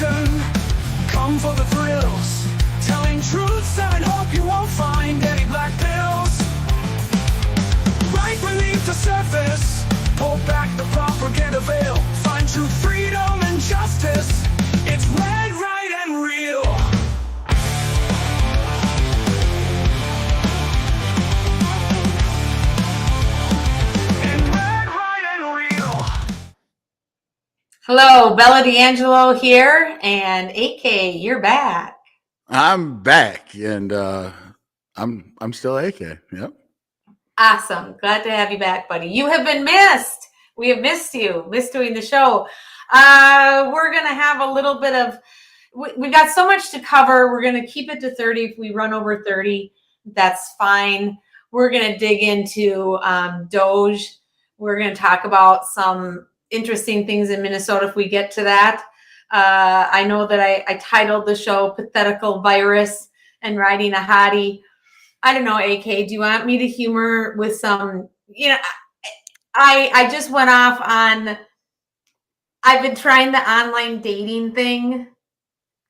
action. Come for the thrills, telling truths and hope you won't find any black pills. Right beneath the surface, pull back the propaganda veil. Find true freedom and justice. It's red, right, and real. Hello, Bella Dangelo here, and AK, you're back. I'm back, and I'm still AK. Yep. Awesome. Glad to have you back, buddy. You have been missed. We have missed you. Missed doing the show. We're going to have a little bit of, we got so much to cover. We're going to keep it to 30. If we run over 30, that's fine. We're going to dig into Doge. We're going to talk about some interesting things in Minnesota if we get to that. I know that I titled the show Pathetical Virus and Riding a Hottie. I don't know, AK, do you want me to humor with some, I just went off on, I've been trying the online dating thing.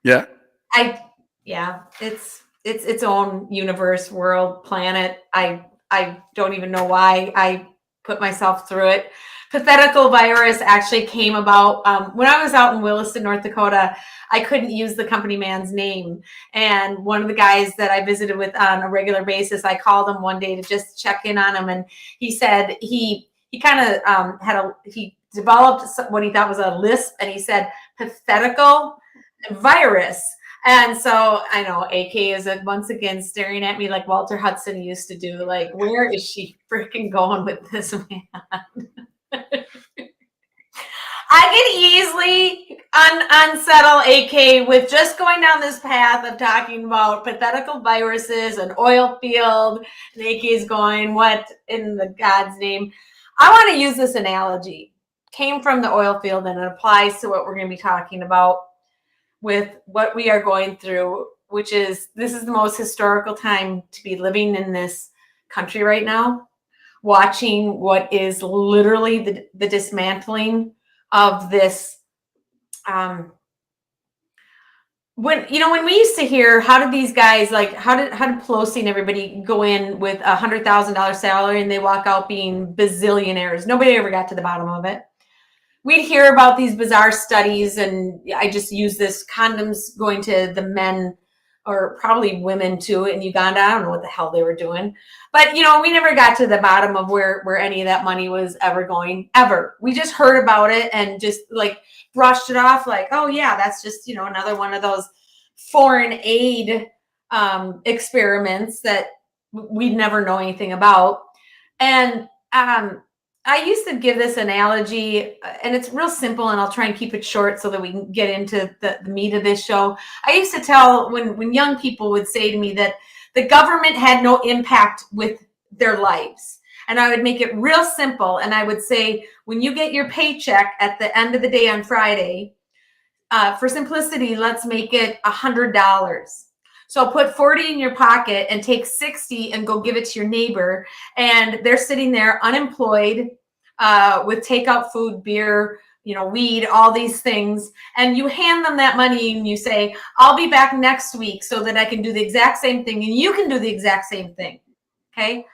Yeah. It's its own universe, world, planet. I don't even know why I put myself through it. Pathetical virus actually came about when I was out in Williston, North Dakota. I couldn't use the company man's name. And one of the guys that I visited with on a regular basis, I called him one day to just check in on him. And he said he kind of he developed what he thought was a lisp. And he said, pathetical virus. And so I know AK is once again staring at me like Walter Hudson used to do. Like, where is she freaking going with this man? I can easily unsettle AK with just going down this path of talking about pathetical viruses and oil field. And AK is going, what in the God's name? I want to use this analogy. Came from the oil field and it applies to what we're going to be talking about with what we are going through, which is this is the most historical time to be living in this country right now. Watching what is literally the dismantling of this. When we used to hear, how did these guys how did Pelosi and everybody go in with $100,000 salary and they walk out being bazillionaires? Nobody ever got to the bottom of it. We'd hear about these bizarre studies, and I just use this condoms going to the men, or probably women too, in Uganda. I don't know what the hell they were doing. But, we never got to the bottom of where any of that money was ever going, ever. We just heard about it and just brushed it off like, oh yeah, that's just, another one of those foreign aid experiments that we'd never know anything about. And I used to give this analogy, and it's real simple, and I'll try and keep it short so that we can get into the meat of this show. I used to tell when young people would say to me that the government had no impact with their lives. And I would make it real simple. And I would say, when you get your paycheck at the end of the day on Friday, for simplicity, let's make it $100. So put 40 in your pocket and take 60 and go give it to your neighbor. And they're sitting there unemployed with takeout food, beer, weed, all these things. And you hand them that money and you say, I'll be back next week so that I can do the exact same thing. And you can do the exact same thing. Okay.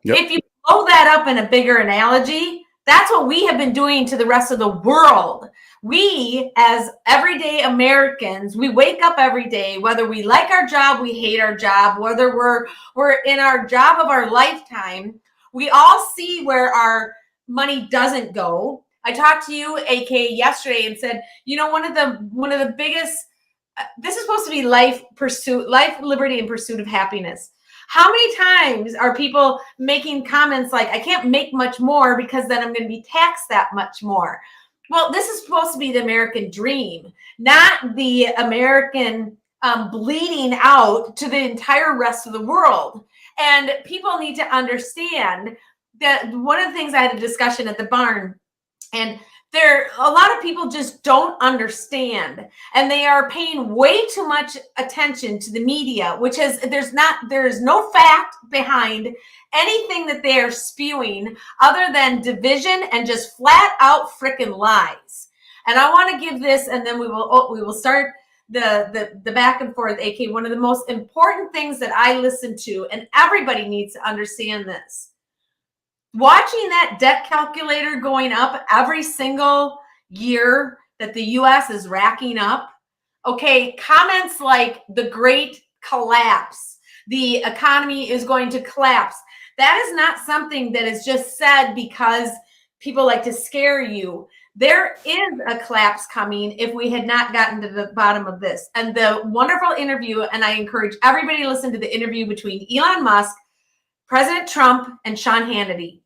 Yep. If you blow that up in a bigger analogy, that's what we have been doing to the rest of the world. We, as everyday Americans, we wake up every day, whether we like our job, we hate our job, whether we're in our job of our lifetime, we all see where our money doesn't go. I talked to you, AK, yesterday and said, one of the biggest, this is supposed to be life, liberty, and pursuit of happiness. How many times are people making comments like, I can't make much more because then I'm going to be taxed that much more? Well, this is supposed to be the American dream, not the American bleeding out to the entire rest of the world. And people need to understand that one of the things I had a discussion at the barn, and a lot of people just don't understand, and they are paying way too much attention to the media, which is there is no fact behind anything that they are spewing other than division and just flat out freaking lies. And I want to give this, and then we will start the back and forth. AK, one of the most important things that I listen to, and everybody needs to understand this. Watching that debt calculator going up every single year that the U.S. is racking up. Okay, comments like the great collapse, the economy is going to collapse. That is not something that is just said because people like to scare you. There is a collapse coming if we had not gotten to the bottom of this. And the wonderful interview, and I encourage everybody to listen to the interview between Elon Musk, President Trump, and Sean Hannity.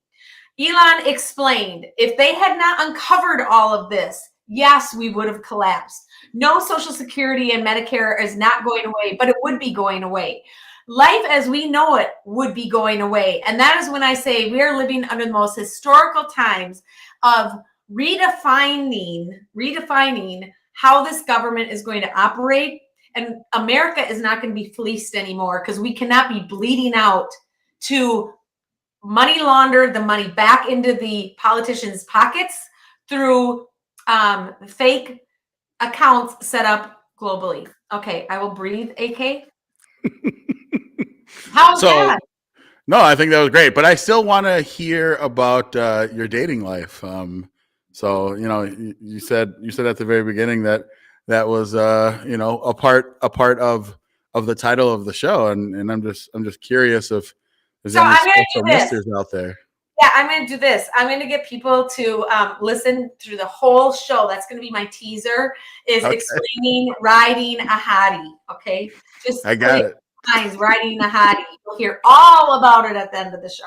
Elon explained if they had not uncovered all of this, yes, we would have collapsed. No, Social Security and Medicare is not going away, but it would be going away. Life as we know it would be going away. And that is when I say we are living under the most historical times of redefining how this government is going to operate. And America is not going to be fleeced anymore because we cannot be bleeding out to money launder the money back into the politicians' pockets through fake accounts set up globally. Okay, I will breathe, AK. How's that? No, I think that was great, but I still want to hear about your dating life. So you said at the very beginning that was a part of the title of the show, and I'm just curious if there's any special misters out there. Yeah, I'm going to do this. I'm going to get people to listen through the whole show. That's going to be my teaser, is explaining riding a Hottie. Okay, just I got it. Riding a Hottie. You'll hear all about it at the end of the show.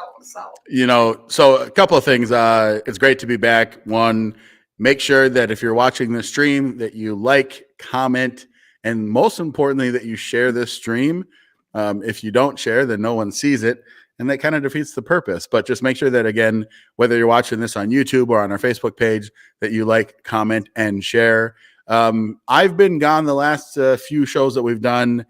So a couple of things. It's great to be back. One, make sure that if you're watching this stream, that you like, comment, and most importantly, that you share this stream. If you don't share, then no one sees it. And that kind of defeats the purpose. But just make sure that, again, whether you're watching this on YouTube or on our Facebook page, that you like, comment, and share. I've been gone the last few shows that we've done,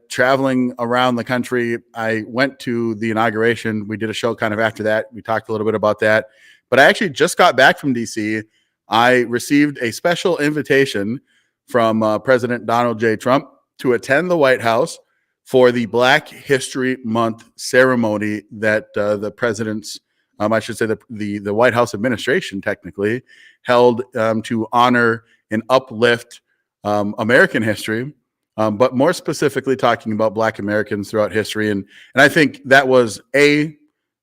traveling around the country. I went to the inauguration. We did a show kind of after that. We talked a little bit about that. But I actually just got back from D.C. I received a special invitation from President Donald J. Trump to attend the White House for the Black History Month ceremony that the president's, I should say the White House administration technically held to honor and uplift American history, but more specifically talking about Black Americans throughout history. And I think that was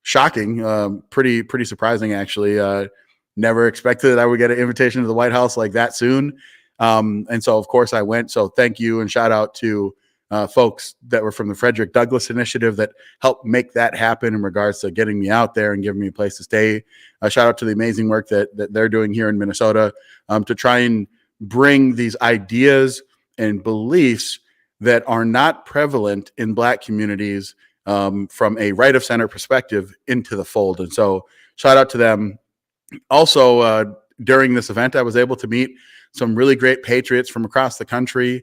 shocking, pretty surprising actually. Never expected that I would get an invitation to the White House like that soon. And so of course I went. So thank you and shout out to folks that were from the Frederick Douglass Initiative that helped make that happen in regards to getting me out there and giving me a place to stay. Shout out to the amazing work that they're doing here in Minnesota to try and bring these ideas and beliefs that are not prevalent in Black communities from a right of center perspective into the fold. And so shout out to them. Also, during this event, I was able to meet some really great patriots from across the country.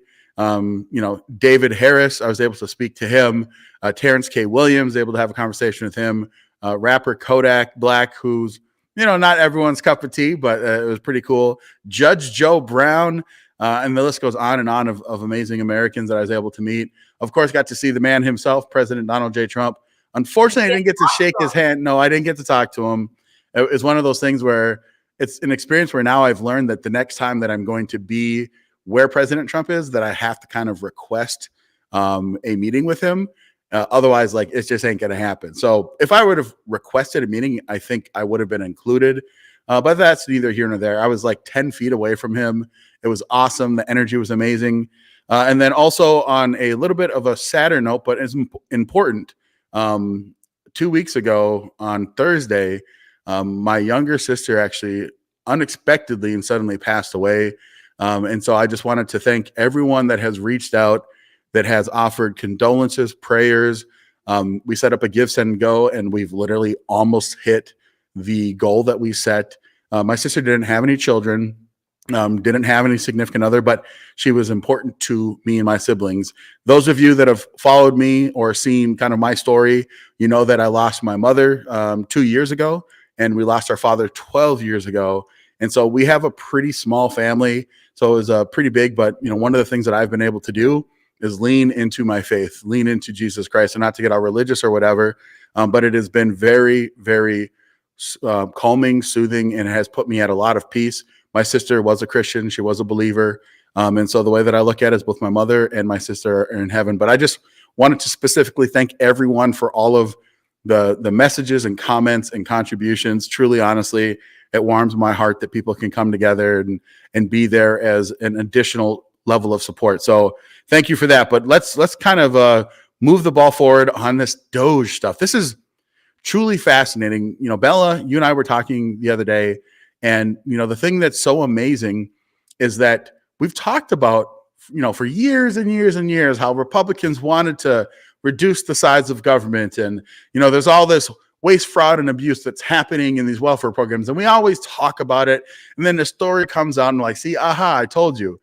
David Harris, I was able to speak to him. Terrence K. Williams, able to have a conversation with him. Rapper Kodak Black, who's, not everyone's cup of tea, but it was pretty cool. Judge Joe Brown, and the list goes on and on of amazing Americans that I was able to meet. Of course, got to see the man himself, President Donald J. Trump. Unfortunately, I didn't get to shake his hand. No, I didn't get to talk to him. It was one of those things where it's an experience where now I've learned that the next time that I'm going to be where President Trump is, that I have to kind of request a meeting with him. Otherwise, it just ain't going to happen. So if I would have requested a meeting, I think I would have been included. But that's neither here nor there. I was 10 feet away from him. It was awesome. The energy was amazing. And then also on a little bit of a sadder note, but it's important. 2 weeks ago on Thursday, my younger sister actually unexpectedly and suddenly passed away. And so I just wanted to thank everyone that has reached out, that has offered condolences, prayers. We set up a Give, Send, Go, and we've literally almost hit the goal that we set. My sister didn't have any children, didn't have any significant other, but she was important to me and my siblings. Those of you that have followed me or seen kind of my story, you know that I lost my mother 2 years ago, and we lost our father 12 years ago. And so we have a pretty small family. So it was pretty big. But, one of the things that I've been able to do is lean into my faith, lean into Jesus Christ, and not to get all religious or whatever. But it has been very, very calming, soothing, and it has put me at a lot of peace. My sister was a Christian. She was a believer. And so the way that I look at it is both my mother and my sister are in heaven. But I just wanted to specifically thank everyone for all of the messages and comments and contributions. Truly, honestly, it warms my heart that people can come together and be there as an additional level of support. So thank you for that. But let's kind of move the ball forward on this Doge stuff. This is truly fascinating. Bella, you and I were talking the other day, and the thing that's so amazing is that we've talked about for years and years and years how Republicans wanted to reduce the size of government, and there's all this waste, fraud, and abuse that's happening in these welfare programs, and we always talk about it, and then the story comes out and like, see, aha, I told you.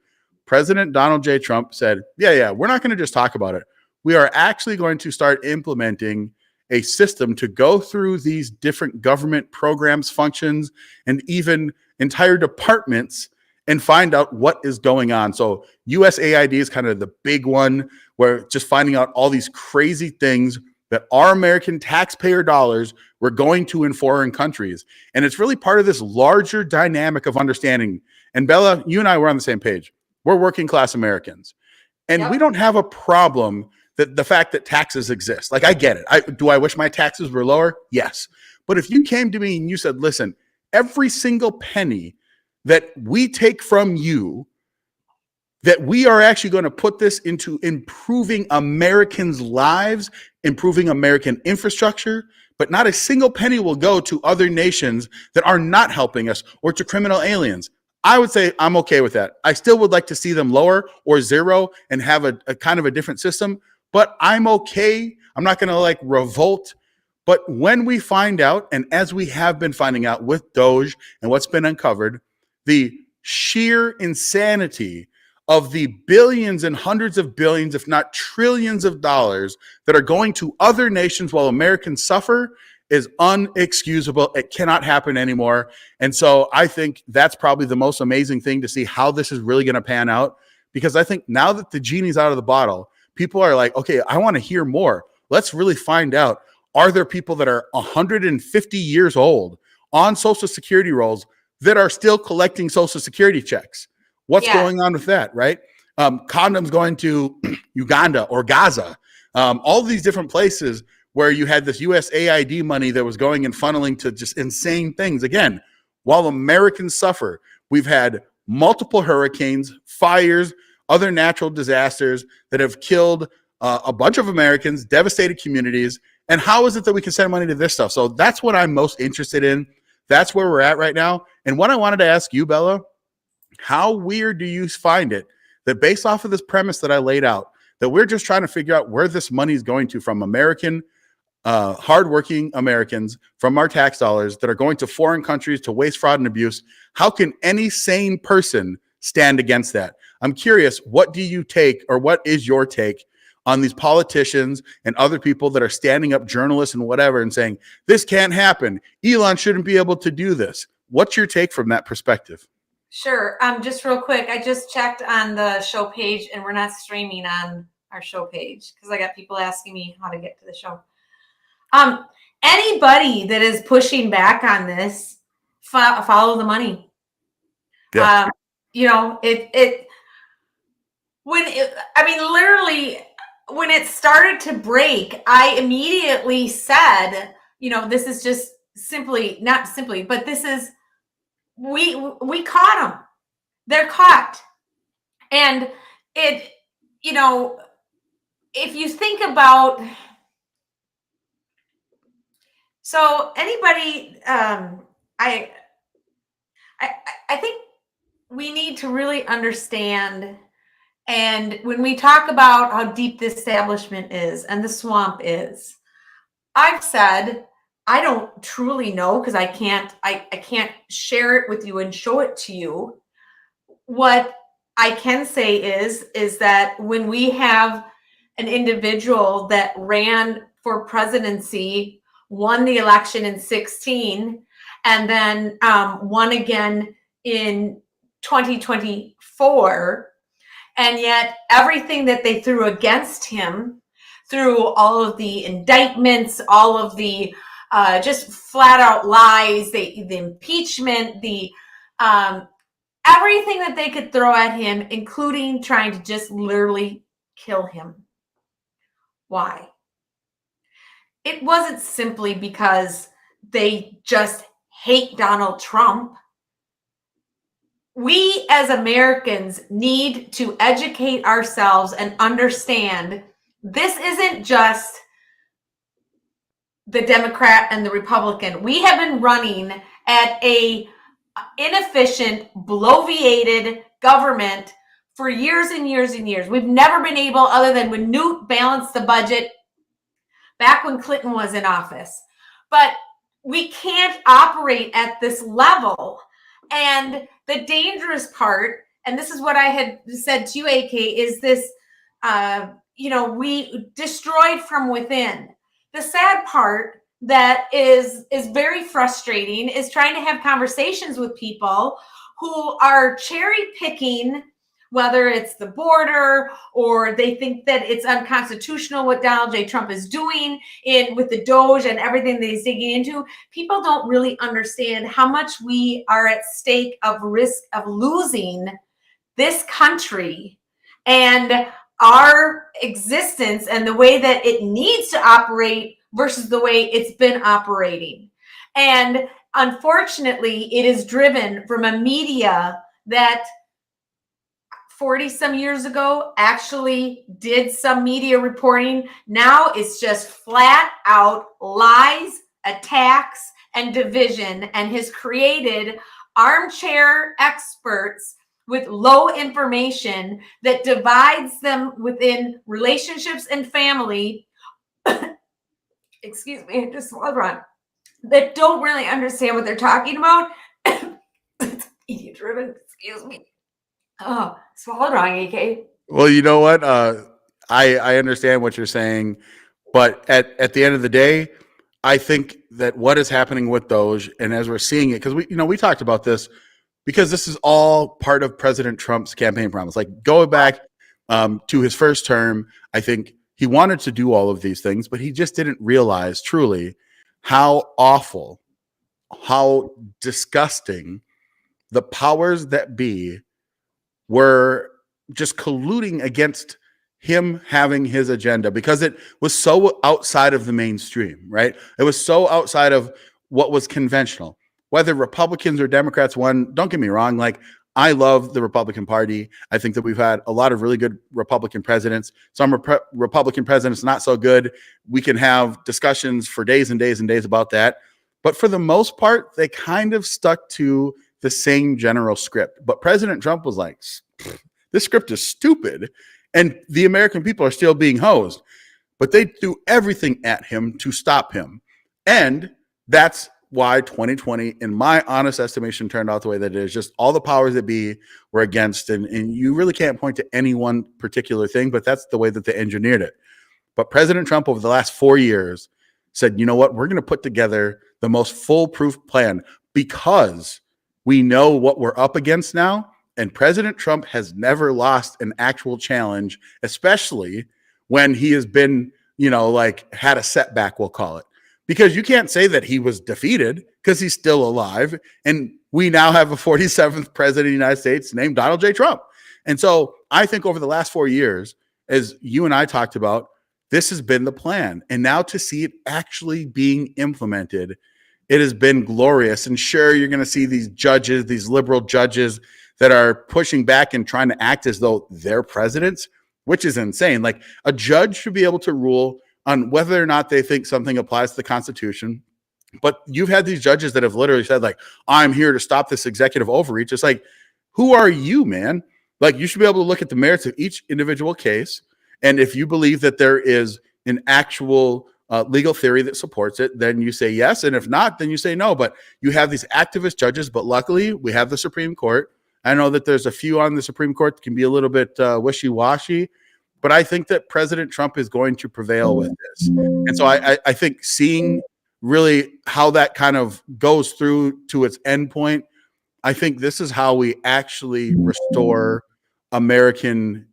President Donald J. Trump said, yeah, we're not going to just talk about it. We are actually going to start implementing a system to go through these different government programs, functions, and even entire departments and find out what is going on. So USAID is kind of the big one, where just finding out all these crazy things that our American taxpayer dollars were going to in foreign countries. And it's really part of this larger dynamic of understanding. And Bella, you and I were on the same page. We're working class Americans. And we don't have a problem that the fact that taxes exist. Like, I get it. Do I wish my taxes were lower? Yes. But if you came to me and you said, listen, every single penny that we take from you, that we are actually going to put this into improving Americans' lives, improving American infrastructure, but not a single penny will go to other nations that are not helping us or to criminal aliens. I would say I'm okay with that. I still would like to see them lower or zero and have a kind of a different system, but I'm okay. I'm not going to revolt. But when we find out, and as we have been finding out with Doge and what's been uncovered, the sheer insanity of the billions and hundreds of billions, if not trillions of dollars that are going to other nations while Americans suffer is unexcusable. It cannot happen anymore. And so I think that's probably the most amazing thing to see how this is really going to pan out, because I think now that the genie's out of the bottle, people are like, okay, I want to hear more. Let's really find out. Are there people that are 150 years old on Social Security rolls that are still collecting Social Security checks? What's going on with that, right? Condoms going to Uganda or Gaza, all these different places where you had this USAID money that was going and funneling to just insane things. Again, while Americans suffer, we've had multiple hurricanes, fires, other natural disasters that have killed a bunch of Americans, devastated communities. And how is it that we can send money to this stuff? So that's what I'm most interested in. That's where we're at right now. And what I wanted to ask you, Bella, how weird do you find it that based off of this premise that I laid out, that we're just trying to figure out where this money is going to from American, hardworking Americans, from our tax dollars that are going to foreign countries to waste, fraud, and abuse? How can any sane person stand against that? I'm curious, what do you take, or what is your take on these politicians and other people that are standing up, journalists and whatever, and saying, this can't happen. Elon shouldn't be able to do this. What's your take from that perspective? Sure. Just real quick, I just checked on the show page, and we're not streaming on our show page because I got people asking me how to get to the show. Anybody that is pushing back on this, follow the money. Yeah. Literally, when it started to break, I immediately said, this is just not simply, but this is, we caught them. They're caught. And it, if you think about, so anybody, I think we need to really understand. And when we talk about how deep the establishment is and the swamp is, I've said, I don't truly know because I can't share it with you and show it to you. What I can say is that when we have an individual that ran for presidency, won the election in 2016, and then won again in 2024, and yet everything that they threw against him through all of the indictments, all of the just flat out lies, the impeachment, the everything that they could throw at him, including trying to just literally kill him. Why? It wasn't simply because they just hate Donald Trump. We as Americans need to educate ourselves and understand this isn't just the Democrat and the Republican. We have been running at a inefficient, bloviated government for years and years and years. We've never been able, other than when Newt balanced the budget back when Clinton was in office. But we can't operate at this level. And the dangerous part, and this is what I had said to you, AK, is this, we destroyed from within. The sad part that is very frustrating is trying to have conversations with people who are cherry picking, whether it's the border or they think that it's unconstitutional what Donald J. Trump is doing with the Doge and everything that he's digging into. People don't really understand how much we are at stake of risk of losing this country and our existence and the way that it needs to operate versus the way it's been operating. And unfortunately, it is driven from a media that 40 some years ago actually did some media reporting. Now it's just flat out lies, attacks, and division, and has created armchair experts with low information that divides them within relationships and family. Excuse me, I just swallowed wrong. That don't really understand what they're talking about. Idiot driven, excuse me. Oh, swallowed wrong, AK. Well, you know what? I understand what you're saying, but at the end of the day, I think that what is happening with Doge, and as we're seeing it, because we talked about this, because this is all part of President Trump's campaign promise. Like going back to his first term, I think he wanted to do all of these things, but he just didn't realize truly how awful, how disgusting the powers that be were just colluding against him having his agenda, because it was so outside of the mainstream, right? It was so outside of what was conventional. Whether Republicans or Democrats won, don't get me wrong, like I love the Republican Party. I think that we've had a lot of really good Republican presidents. Some Republican presidents not so good. We can have discussions for days and days and days about that. But for the most part, they kind of stuck to the same general script. But President Trump was like, this script is stupid, and the American people are still being hosed. But they threw everything at him to stop him. And that's why 2020, in my honest estimation, turned out the way that it is. Just all the powers that be were against, and you really can't point to any one particular thing, but that's the way that they engineered it. But President Trump over the last 4 years said, you know what, we're going to put together the most foolproof plan, because we know what we're up against now. And President Trump has never lost an actual challenge, especially when he has been, had a setback, we'll call it. Because you can't say that he was defeated, because he's still alive. And we now have a 47th president of the United States named Donald J. Trump. And so I think over the last 4 years, as you and I talked about, this has been the plan. And now to see it actually being implemented, it has been glorious. And sure, you're going to see these judges, these liberal judges that are pushing back and trying to act as though they're presidents, which is insane. Like, a judge should be able to rule on whether or not they think something applies to the Constitution. But you've had these judges that have literally said, like, I'm here to stop this executive overreach. It's like, who are you, man? Like, you should be able to look at the merits of each individual case. And if you believe that there is an actual legal theory that supports it, then you say yes. And if not, then you say no. But you have these activist judges. But luckily, we have the Supreme Court. I know that there's a few on the Supreme Court that can be a little bit wishy-washy. But I think that President Trump is going to prevail with this. And so I think seeing really how that kind of goes through to its end point, I think this is how we actually restore American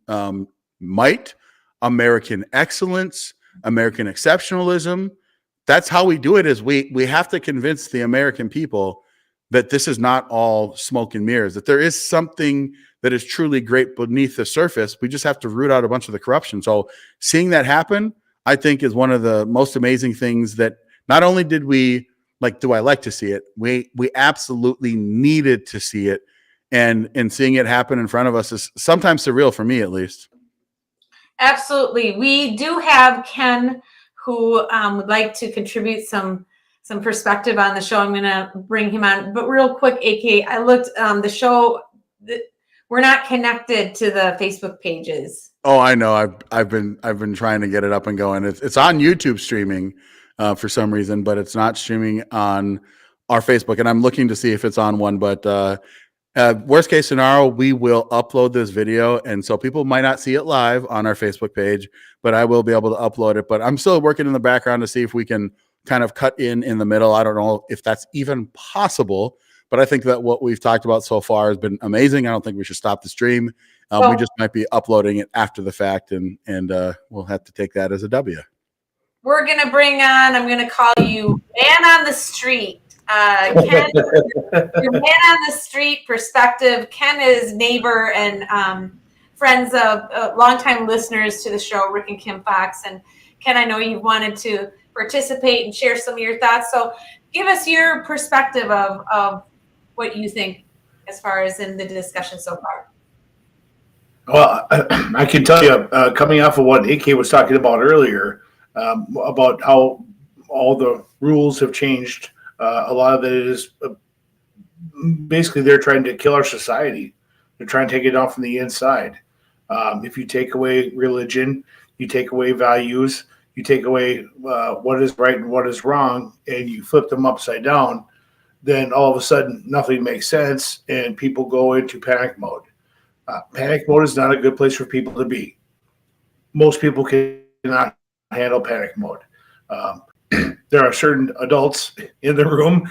might, American excellence, American exceptionalism. That's how we do it. Is we have to convince the American people that this is not all smoke and mirrors, that there is something that is truly great beneath the surface. We just have to root out a bunch of the corruption. So seeing that happen, I think, is one of the most amazing things that not only did we do I like to see it, we absolutely needed to see it. And seeing it happen in front of us is sometimes surreal, for me at least. Absolutely. We do have Ken who would like to contribute some perspective on the show. I'm going to bring him on, but real quick, AK, I looked the show. We're not connected to the Facebook pages. Oh, I know. I've been trying to get it up and going. It's on YouTube streaming for some reason, but it's not streaming on our Facebook. And I'm looking to see if it's on one. But worst case scenario, we will upload this video, and so people might not see it live on our Facebook page, but I will be able to upload it. But I'm still working in the background to see if we can kind of cut in the middle. I don't know if that's even possible, but I think that what we've talked about so far has been amazing. I don't think we should stop the stream. We just might be uploading it after the fact, and we'll have to take that as a W. We're going to bring on, I'm going to call you Man on the Street. Ken, your Man on the Street perspective. Ken is neighbor and friends of longtime listeners to the show, Rick and Kim Fox. And Ken, I know you wanted to participate and share some of your thoughts. So give us your perspective of what you think as far as in the discussion so far. Well, I can tell you, coming off of what AK was talking about earlier, about how all the rules have changed. A lot of it is basically they're trying to kill our society. They're trying to take it down from the inside. If you take away religion, you take away values, you take away what is right and what is wrong, and you flip them upside down, then all of a sudden nothing makes sense and people go into panic mode. Panic mode is not a good place for people to be. Most people cannot handle panic mode. There are certain adults in the room,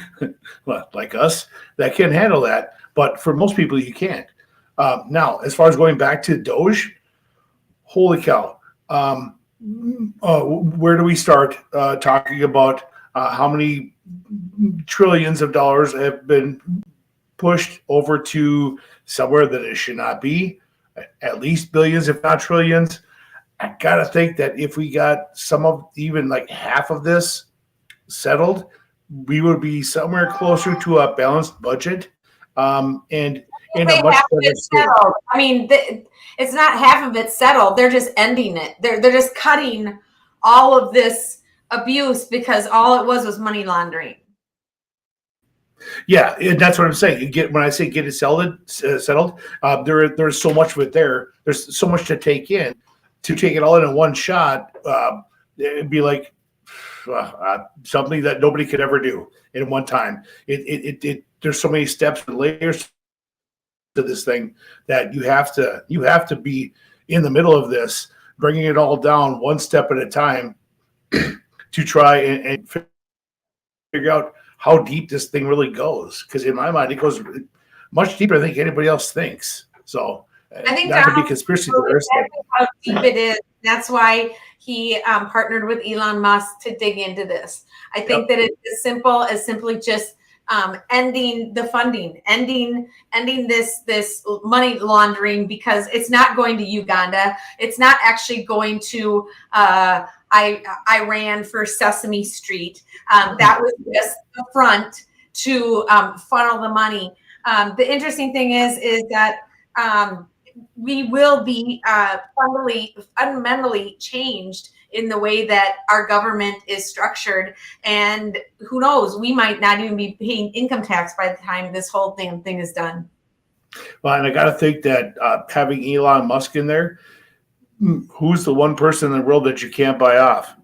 like us, that can handle that. But for most people, you can't. Now, as far as going back to Doge, holy cow. Where do we start talking about how many trillions of dollars have been pushed over to somewhere that it should not be? At least billions, if not trillions. I got to think that if we got some of even like half of this settled, we would be somewhere closer to a balanced budget. And in a much better state. I mean, it's not half of it settled. They're just ending it. They're just cutting all of this abuse because all it was money laundering. Yeah, and that's what I'm saying. When I say get it settled, there's so much of it there. There's so much to take in. To take it all in one shot, it'd be like something that nobody could ever do in one time. There's so many steps and layers to this thing that you have to be in the middle of this, bringing it all down one step at a time to try and figure out how deep this thing really goes. Because in my mind, it goes much deeper than I think anybody else thinks. So I think not to be conspiracy theorist. How deep it is. That's why he partnered with Elon Musk to dig into this. I think that it's as simple as simply just ending the funding, ending this money laundering, because it's not going to Uganda. It's not actually going to Iran for Sesame Street. That was just the front to funnel the money. The interesting thing is that we will be fundamentally changed in the way that our government is structured. And who knows, we might not even be paying income tax by the time this whole thing is done. Well, and I got to think that having Elon Musk in there, who's the one person in the world that you can't buy off?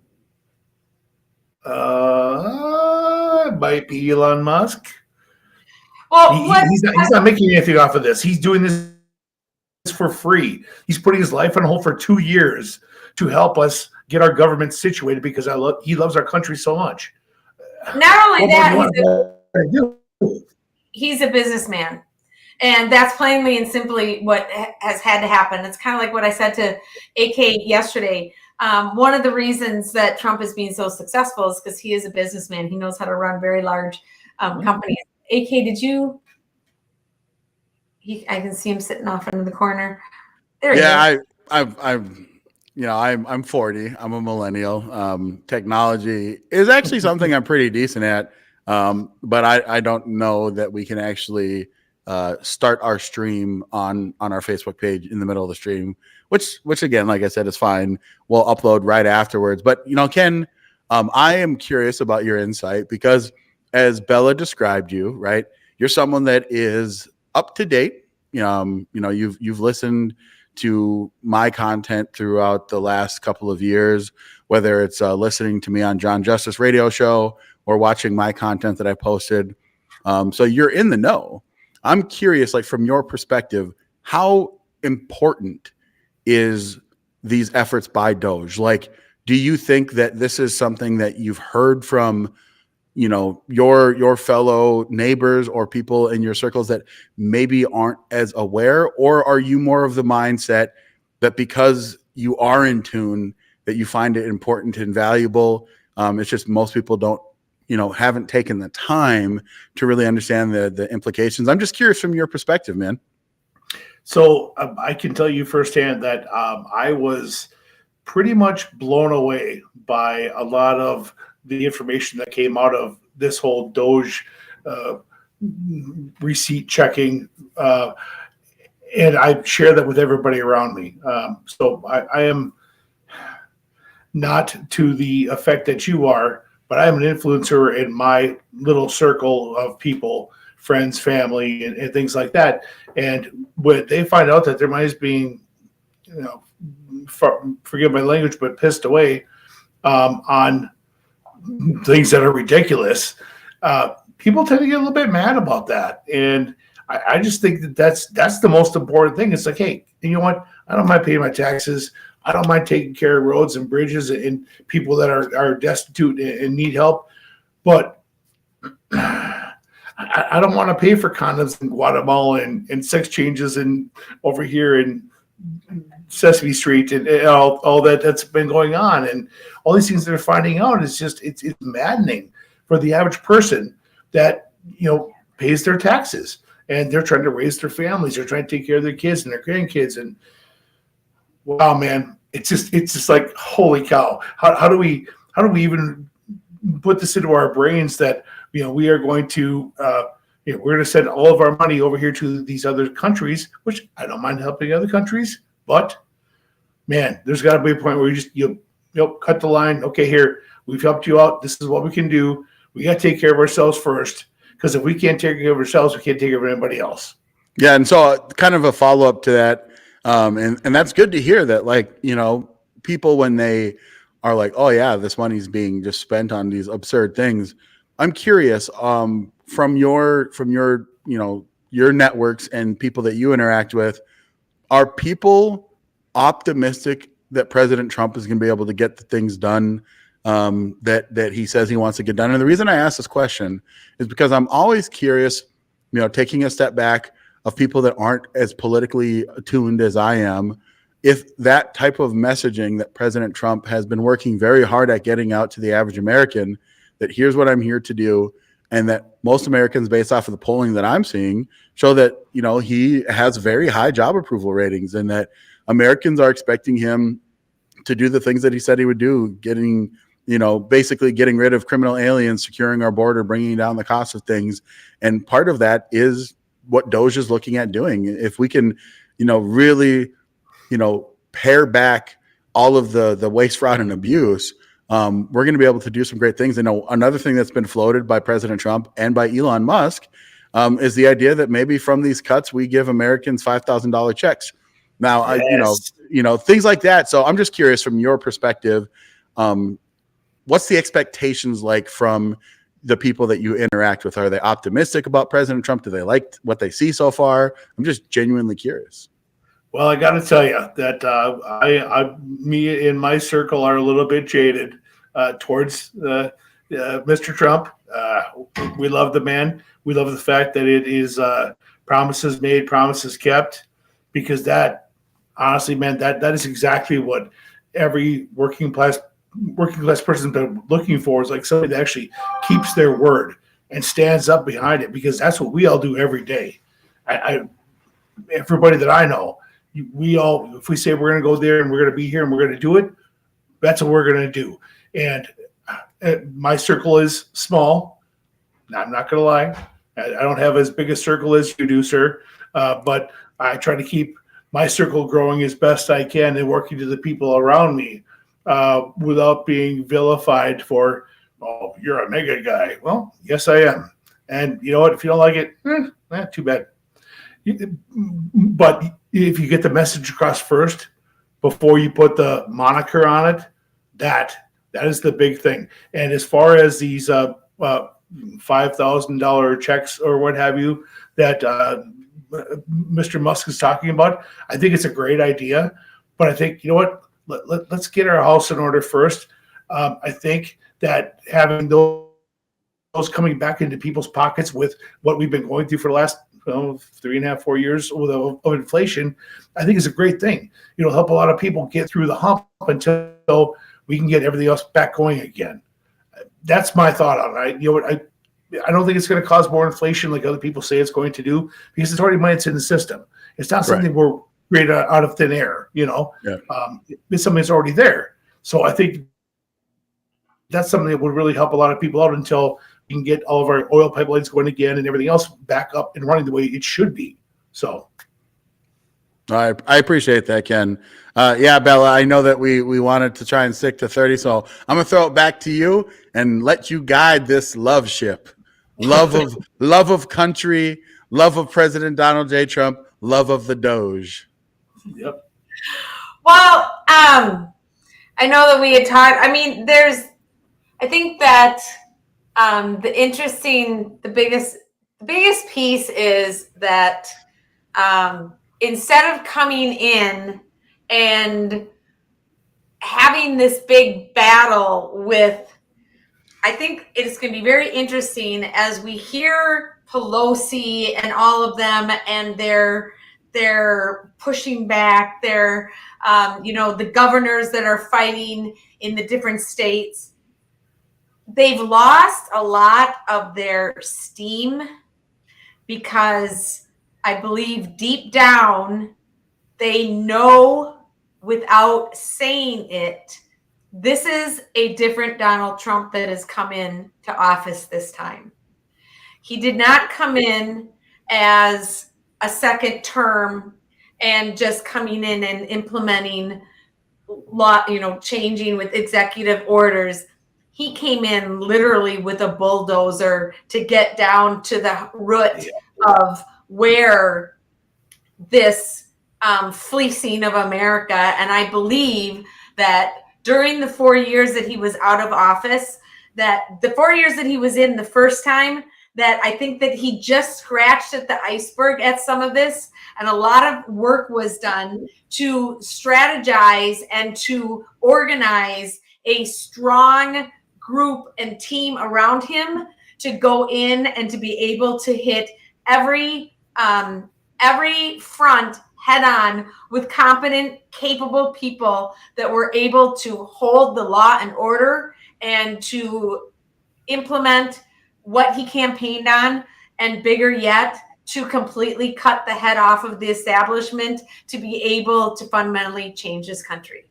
It might be Elon Musk. Well, he's not making anything off of this. He's doing this for free. He's putting his life on hold for 2 years to help us get our government situated because he loves our country so much. Not only that, he's a businessman. And that's plainly and simply what has had to happen. It's kind of like what I said to AK yesterday. One of the reasons that Trump is being so successful is because he is a businessman. He knows how to run very large companies. AK, did you? I can see him sitting off into the corner. There he is. I'm 40. I'm a millennial. Technology is actually something I'm pretty decent at. But I don't know that we can actually start our stream on our Facebook page in the middle of the stream, which again, like I said, is fine. We'll upload right afterwards. But Ken, I am curious about your insight because as Bella described you, right, you're someone that is up to date. You've listened to my content throughout the last couple of years, whether it's listening to me on John Justice Radio Show or watching my content that I posted. So you're in the know. I'm curious, like from your perspective, how important is these efforts by Doge? Like, do you think that this is something that you've heard from, your fellow neighbors or people in your circles that maybe aren't as aware? Or are you more of the mindset that because you are in tune, that you find it important and valuable? It's just most people don't, haven't taken the time to really understand the implications. I'm just curious from your perspective, man. So I can tell you firsthand that I was pretty much blown away by a lot of the information that came out of this whole Doge receipt checking. And I share that with everybody around me. So I am not to the effect that you are, but I'm an influencer in my little circle of people, friends, family, and things like that. And when they find out that their money is being, forgive my language, but pissed away on things that are ridiculous, people tend to get a little bit mad about that. And I just think that's the most important thing. It's like, hey, you know what? I don't mind paying my taxes. I don't mind taking care of roads and bridges and people that are destitute and need help. But I don't want to pay for condoms in Guatemala and sex changes and over here in Sesame Street and all that's been going on. And all these things that they're finding out is just, it's maddening for the average person that, pays their taxes and they're trying to raise their families. They're trying to take care of their kids and their grandkids. And wow, man, it's just like, holy cow. How do we even put this into our brains that, we are going to, we're going to send all of our money over here to these other countries, which I don't mind helping other countries, but man, there's got to be a point where you cut the line. Okay, here, we've helped you out. This is what we can do. We got to take care of ourselves first, because if we can't take care of ourselves, we can't take care of anybody else. Yeah, and so kind of a follow-up to that, and that's good to hear that, people when they are like, oh yeah, this money's being just spent on these absurd things. I'm curious, from your your networks and people that you interact with, are people optimistic that President Trump is going to be able to get the things done that he says he wants to get done? And the reason I ask this question is because I'm always curious, taking a step back, of people that aren't as politically attuned as I am, if that type of messaging that President Trump has been working very hard at getting out to the average American, that here's what I'm here to do, and that most Americans, based off of the polling that I'm seeing, show that, he has very high job approval ratings and that Americans are expecting him to do the things that he said he would do, basically getting rid of criminal aliens, securing our border, bringing down the cost of things. And part of that is what Doge is looking at doing. If we can, really, pare back all of the waste, fraud, and abuse, we're going to be able to do some great things. And another thing that's been floated by President Trump and by Elon Musk is the idea that maybe from these cuts, we give Americans $5,000 checks. Now, yes. Things like that. So I'm just curious from your perspective, what's the expectations like from the people that you interact with? Are they optimistic about President Trump? Do they like what they see so far? I'm just genuinely curious. Well, I got to tell you that me and my circle are a little bit jaded towards Mr. Trump. We love the man. We love the fact that it is promises made, promises kept, because that, honestly, man, that is exactly what every working class person's been looking for, is like somebody that actually keeps their word and stands up behind it, because that's what we all do every day. Everybody that I know, we all, if we say we're going to go there and we're going to be here and we're going to do it, that's what we're going to do. And my circle is small. I'm not going to lie. I don't have as big a circle as you do, sir. But I try to keep my circle growing as best I can and working to the people around me without being vilified for, oh, you're a mega guy. Well, yes, I am. And you know what? If you don't like it, too bad. But if you get the message across first before you put the moniker on it, that is the big thing. And as far as these $5,000 checks or what have you that Mr. Musk is talking about, I think it's a great idea. But I think, you know what? Let's get our house in order first. I think that having those coming back into people's pockets with what we've been going through for the last 3.5, 4 years of inflation, I think is a great thing. It'll help a lot of people get through the hump until we can get everything else back going again. That's my thought on it. I don't think it's going to cause more inflation like other people say it's going to do, because it's already money that's in the system. It's not something we're created out of thin air. It's something that's already there. So I think that's something that would really help a lot of people out until we can get all of our oil pipelines going again and everything else back up and running the way it should be. So I appreciate that, Ken. Yeah, Bella, I know that we wanted to try and stick to 30, so I'm gonna throw it back to you and let you guide this love ship. Love of country, love of President Donald J. Trump, love of the Doge. Yep. Well, I know that we had talked. I mean, I think that the biggest piece is that instead of coming in and having this big battle with, I think it's going to be very interesting as we hear Pelosi and all of them, and they're pushing back. They're, the governors that are fighting in the different states. They've lost a lot of their steam because I believe deep down they know without saying it, this is a different Donald Trump that has come in to office this time. He did not come in as a second term and just coming in and implementing law, changing with executive orders. He came in literally with a bulldozer to get down to the root of where this fleecing of America. And I believe that during the 4 years that he was out of office, that the 4 years that he was in the first time, that I think that he just scratched at the iceberg at some of this. And a lot of work was done to strategize and to organize a strong group and team around him to go in and to be able to hit every front head on with competent, capable people that were able to hold the law and order and to implement what he campaigned on, and bigger yet, to completely cut the head off of the establishment to be able to fundamentally change this country.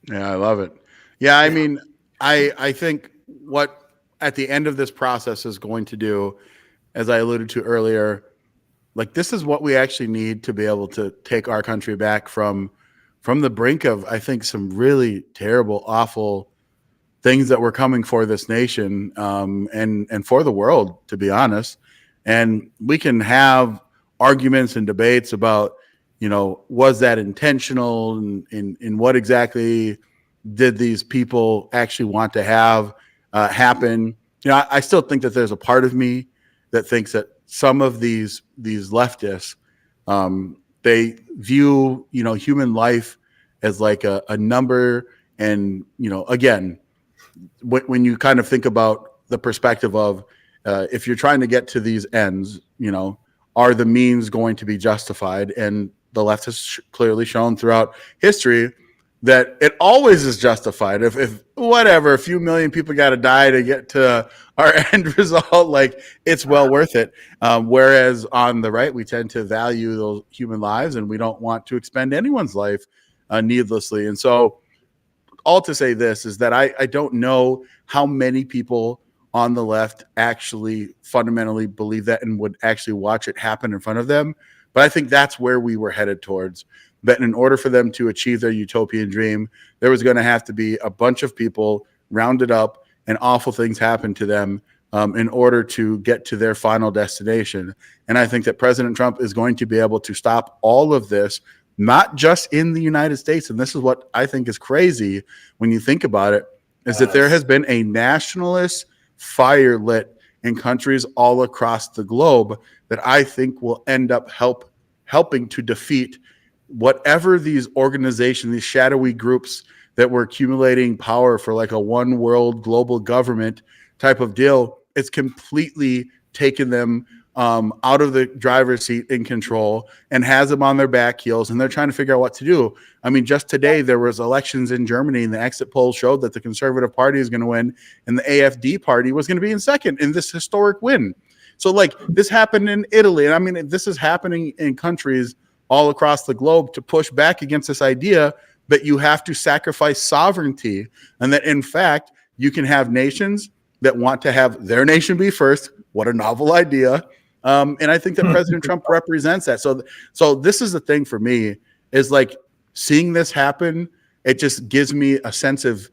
Yeah, I love it. Yeah, I mean, I think what at the end of this process is going to do, as I alluded to earlier, like this is what we actually need to be able to take our country back from the brink of, I think, some really terrible, awful things that were coming for this nation and for the world, to be honest. And we can have arguments and debates about, was that intentional and in what exactly did these people actually want to have happen? I still think that there's a part of me that thinks that some of these leftists, they view, human life as like a number. And, again, when you kind of think about the perspective of if you're trying to get to these ends, are the means going to be justified? And the left has clearly shown throughout history that it always is justified. If whatever, a few million people got to die to get to our end result, like it's well worth it. Whereas on the right, we tend to value those human lives, and we don't want to expend anyone's life needlessly. And so all to say this is that I don't know how many people on the left actually fundamentally believe that and would actually watch it happen in front of them. But I think that's where we were headed towards, that in order for them to achieve their utopian dream, there was going to have to be a bunch of people rounded up and awful things happen to them in order to get to their final destination. And I think that President Trump is going to be able to stop all of this, not just in the United States. And this is what I think is crazy when you think about it, is that there has been a nationalist fire lit in countries all across the globe that I think will end up helping to defeat whatever these organizations, these shadowy groups that were accumulating power for like a one world global government type of deal. It's completely taken them out of the driver's seat in control and has them on their back heels, and they're trying to figure out what to do. I mean, just today there was elections in Germany, and the exit polls showed that the Conservative Party is going to win, and the AfD party was going to be in second in this historic win. So, like, this happened in Italy, and I mean, this is happening in countries all across the globe to push back against this idea that you have to sacrifice sovereignty, and that in fact you can have nations that want to have their nation be first. What a novel idea. And I think that President Trump represents that. So this is the thing for me, is like seeing this happen. It just gives me a sense of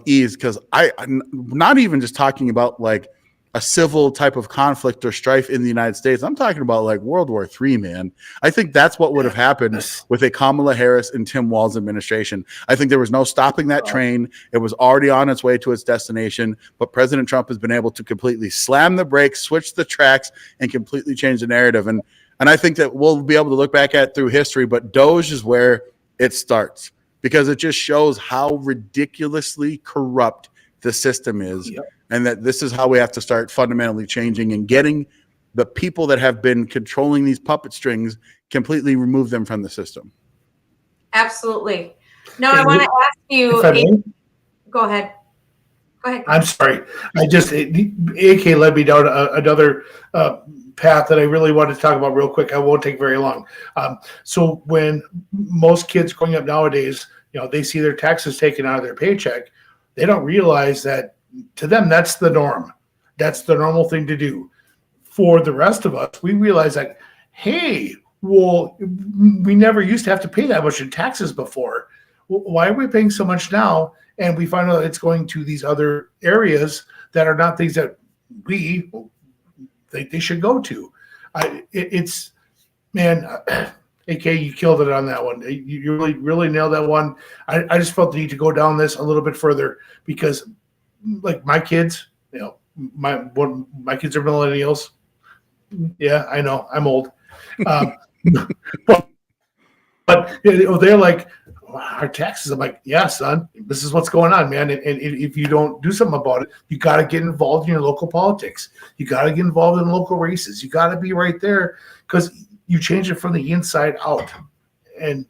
ease, because I'm not even just talking about like a civil type of conflict or strife in the United States. I'm talking about like World War III, man. I think that's what would have happened with a Kamala Harris and Tim Walz administration. I think there was no stopping that train. It was already on its way to its destination, but President Trump has been able to completely slam the brakes, switch the tracks, and completely change the narrative. And I think that we'll be able to look back at through history, but Doge is where it starts, because it just shows how ridiculously corrupt the system is. Yep. And that this is how we have to start fundamentally changing and getting the people that have been controlling these puppet strings, completely remove them from the system. Absolutely. No, I want to ask you. Go ahead. Go ahead. I'm sorry. AK led me down another path that I really wanted to talk about real quick. I won't take very long. So when most kids growing up nowadays, they see their taxes taken out of their paycheck, they don't realize that to them, that's the norm. That's the normal thing to do. For the rest of us, we realize like, hey, well, we never used to have to pay that much in taxes before. Why are we paying so much now? And we find out it's going to these other areas that are not things that we think they should go to. It's, man, AK, you killed it on that one. You really, really nailed that one. I just felt the need to go down this a little bit further, because like my kids, my kids are millennials. Yeah, I know, I'm old. But they're like, our taxes. I'm like, yeah, son, this is what's going on, man. And if you don't do something about it, you got to get involved in your local politics. You got to get involved in local races. You got to be right there, because you change it from the inside out. And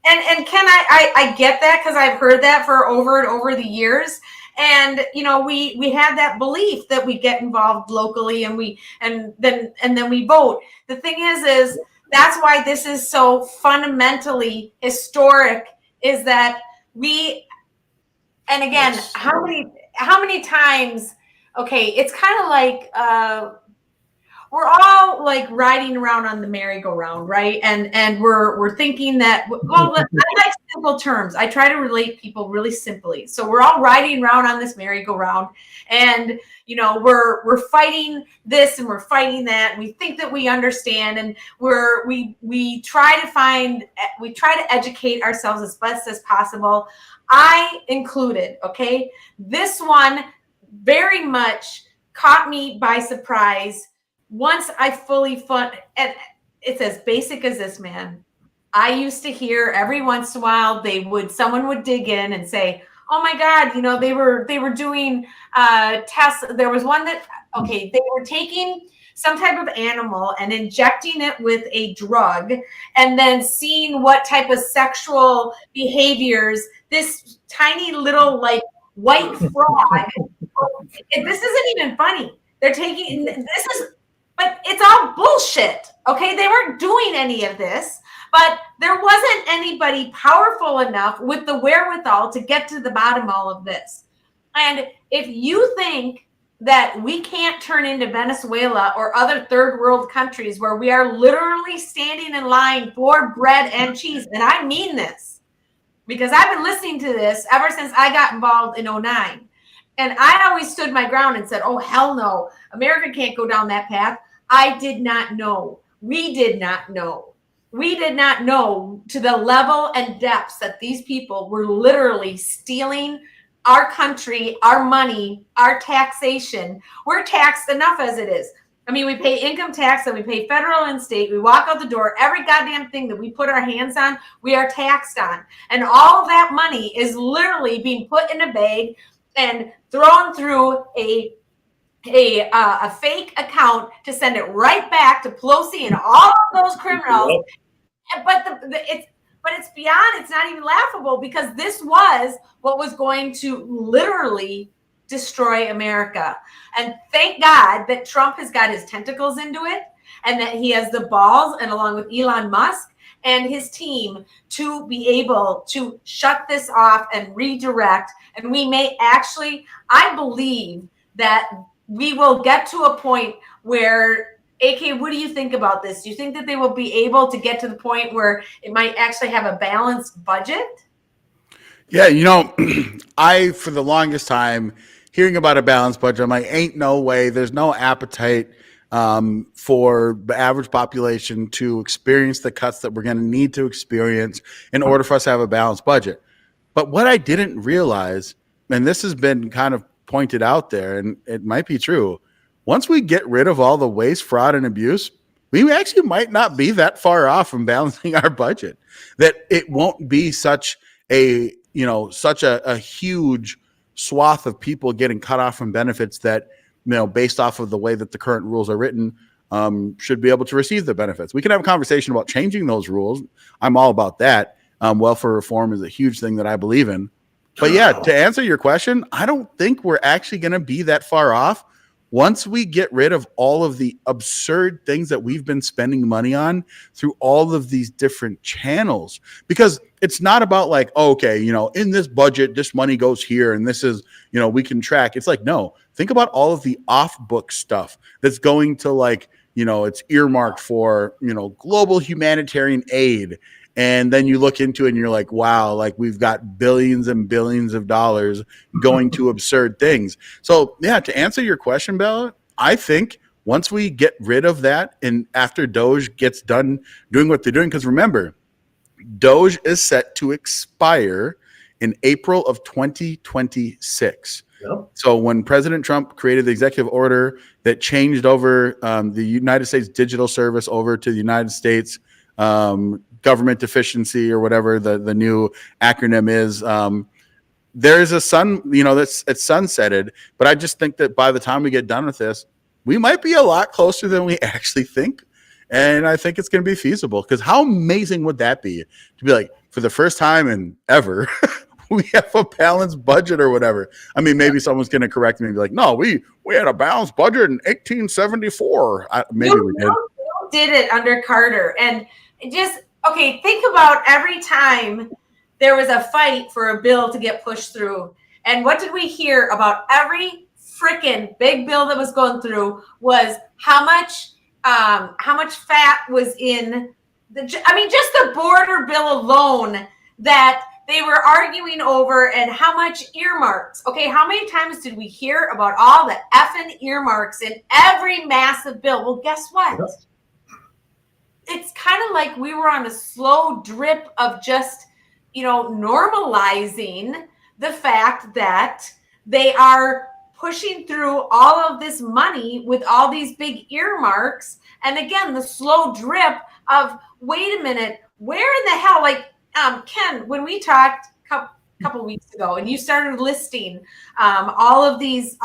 And Ken, I get that, because I've heard that for over and over the years. And we have that belief that we get involved locally, and then we vote. The thing is that's why this is so fundamentally historic, is that and again, yes. how many times, okay, it's kind of like we're all like riding around on the merry-go-round, right? And we're thinking that, well, I like simple terms. I try to relate people really simply. So we're all riding around on this merry-go-round, and we're fighting this and we're fighting that, and we think that we understand, and we try to educate ourselves as best as possible. I included, okay? This one very much caught me by surprise. Once I fully and it's as basic as this, man. I used to hear every once in a while someone would dig in and say, oh my God, they were doing tests. There was one that, okay, they were taking some type of animal and injecting it with a drug and then seeing what type of sexual behaviors this tiny little like white frog. This isn't even funny. They're taking but it's all bullshit. Okay, they weren't doing any of this, but there wasn't anybody powerful enough with the wherewithal to get to the bottom of all of this. And if you think that we can't turn into Venezuela or other third world countries where we are literally standing in line for bread and cheese, and I mean this because I've been listening to this ever since I got involved in 2009. And I always stood my ground and said, oh, hell no, America can't go down that path. I did not know. We did not know. We did not know to the level and depths that these people were literally stealing our country, our money, our taxation. We're taxed enough as it is. I mean, we pay income tax and we pay federal and state. We walk out the door. Every goddamn thing that we put our hands on, we are taxed on. And all of that money is literally being put in a bag and thrown through a fake account to send it right back to Pelosi and all of those criminals. But it's beyond, it's not even laughable because this was what was going to literally destroy America. And thank God that Trump has got his tentacles into it and that he has the balls, and along with Elon Musk and his team, to be able to shut this off and redirect. And we may actually, I believe that we will get to a point where, AK, what do you think about this? Do you think that they will be able to get to the point where it might actually have a balanced budget? Yeah, I, for the longest time, hearing about a balanced budget, I'm like, ain't no way. There's no appetite for the average population to experience the cuts that we're going to need to experience in order for us to have a balanced budget. But what I didn't realize, and this has been kind of pointed out there, and it might be true, once we get rid of all the waste, fraud, and abuse, we actually might not be that far off from balancing our budget. That it won't be such a huge swath of people getting cut off from benefits that, based off of the way that the current rules are written, should be able to receive the benefits. We can have a conversation about changing those rules. I'm all about that. Welfare reform is a huge thing that I believe in. But yeah, to answer your question, I don't think we're actually going to be that far off once we get rid of all of the absurd things that we've been spending money on through all of these different channels. Because it's not about like, oh, okay, in this budget, this money goes here and this is, we can track. It's like, no, think about all of the off-book stuff that's going to like, it's earmarked for, global humanitarian aid. And then you look into it and you're like, wow, like we've got billions and billions of dollars going to absurd things. So yeah, to answer your question, Bella, I think once we get rid of that and after Doge gets done doing what they're doing, because remember, Doge is set to expire in April of 2026. Yep. So when President Trump created the executive order that changed over the United States Digital Service over to the United States government efficiency or whatever the new acronym is, there's a it's sunsetted. But I just think that by the time we get done with this, we might be a lot closer than we actually think. And I think it's going to be feasible, because how amazing would that be to be like, for the first time in ever, we have a balanced budget or whatever. I mean, maybe someone's going to correct me and be like, no, we had a balanced budget in 1874. Maybe we did. We did it under Carter. And just, okay, think about every time there was a fight for a bill to get pushed through. And what did we hear about every freaking big bill that was going through was how much fat was in just the border bill alone that they were arguing over, and how much earmarks. Okay, how many times did we hear about all the effing earmarks in every massive bill? Well, guess what? Yep. It's kind of like we were on a slow drip of just, normalizing the fact that they are pushing through all of this money with all these big earmarks. And again, the slow drip of, wait a minute, where in the hell, like, Ken, when we talked couple weeks ago, and you started listing all of these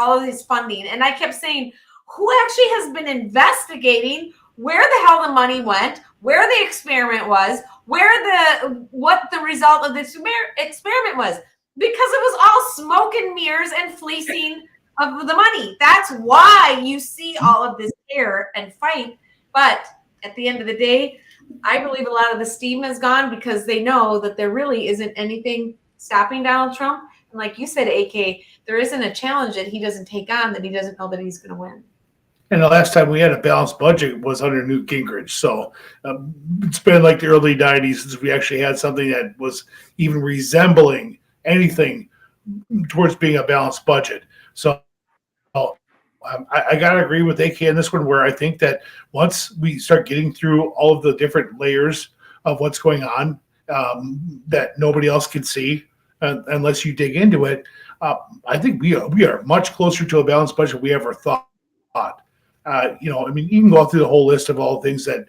funding, and I kept saying, who actually has been investigating where the hell the money went, where the experiment was, what the result of this experiment was, because it was all smoke and mirrors and fleecing of the money. That's why you see all of this care and fight. But at the end of the day, I believe a lot of the steam has gone because they know that there really isn't anything stopping Donald Trump. And like you said, AK, there isn't a challenge that he doesn't take on that he doesn't know that he's going to win. And the last time we had a balanced budget was under Newt Gingrich. So it's been like the early 90s since we actually had something that was even resembling anything towards being a balanced budget. So I got to agree with AK in this one, where I think that once we start getting through all of the different layers of what's going on that nobody else can see unless you dig into it, I think we are much closer to a balanced budget than we ever thought. You can go through the whole list of all the things that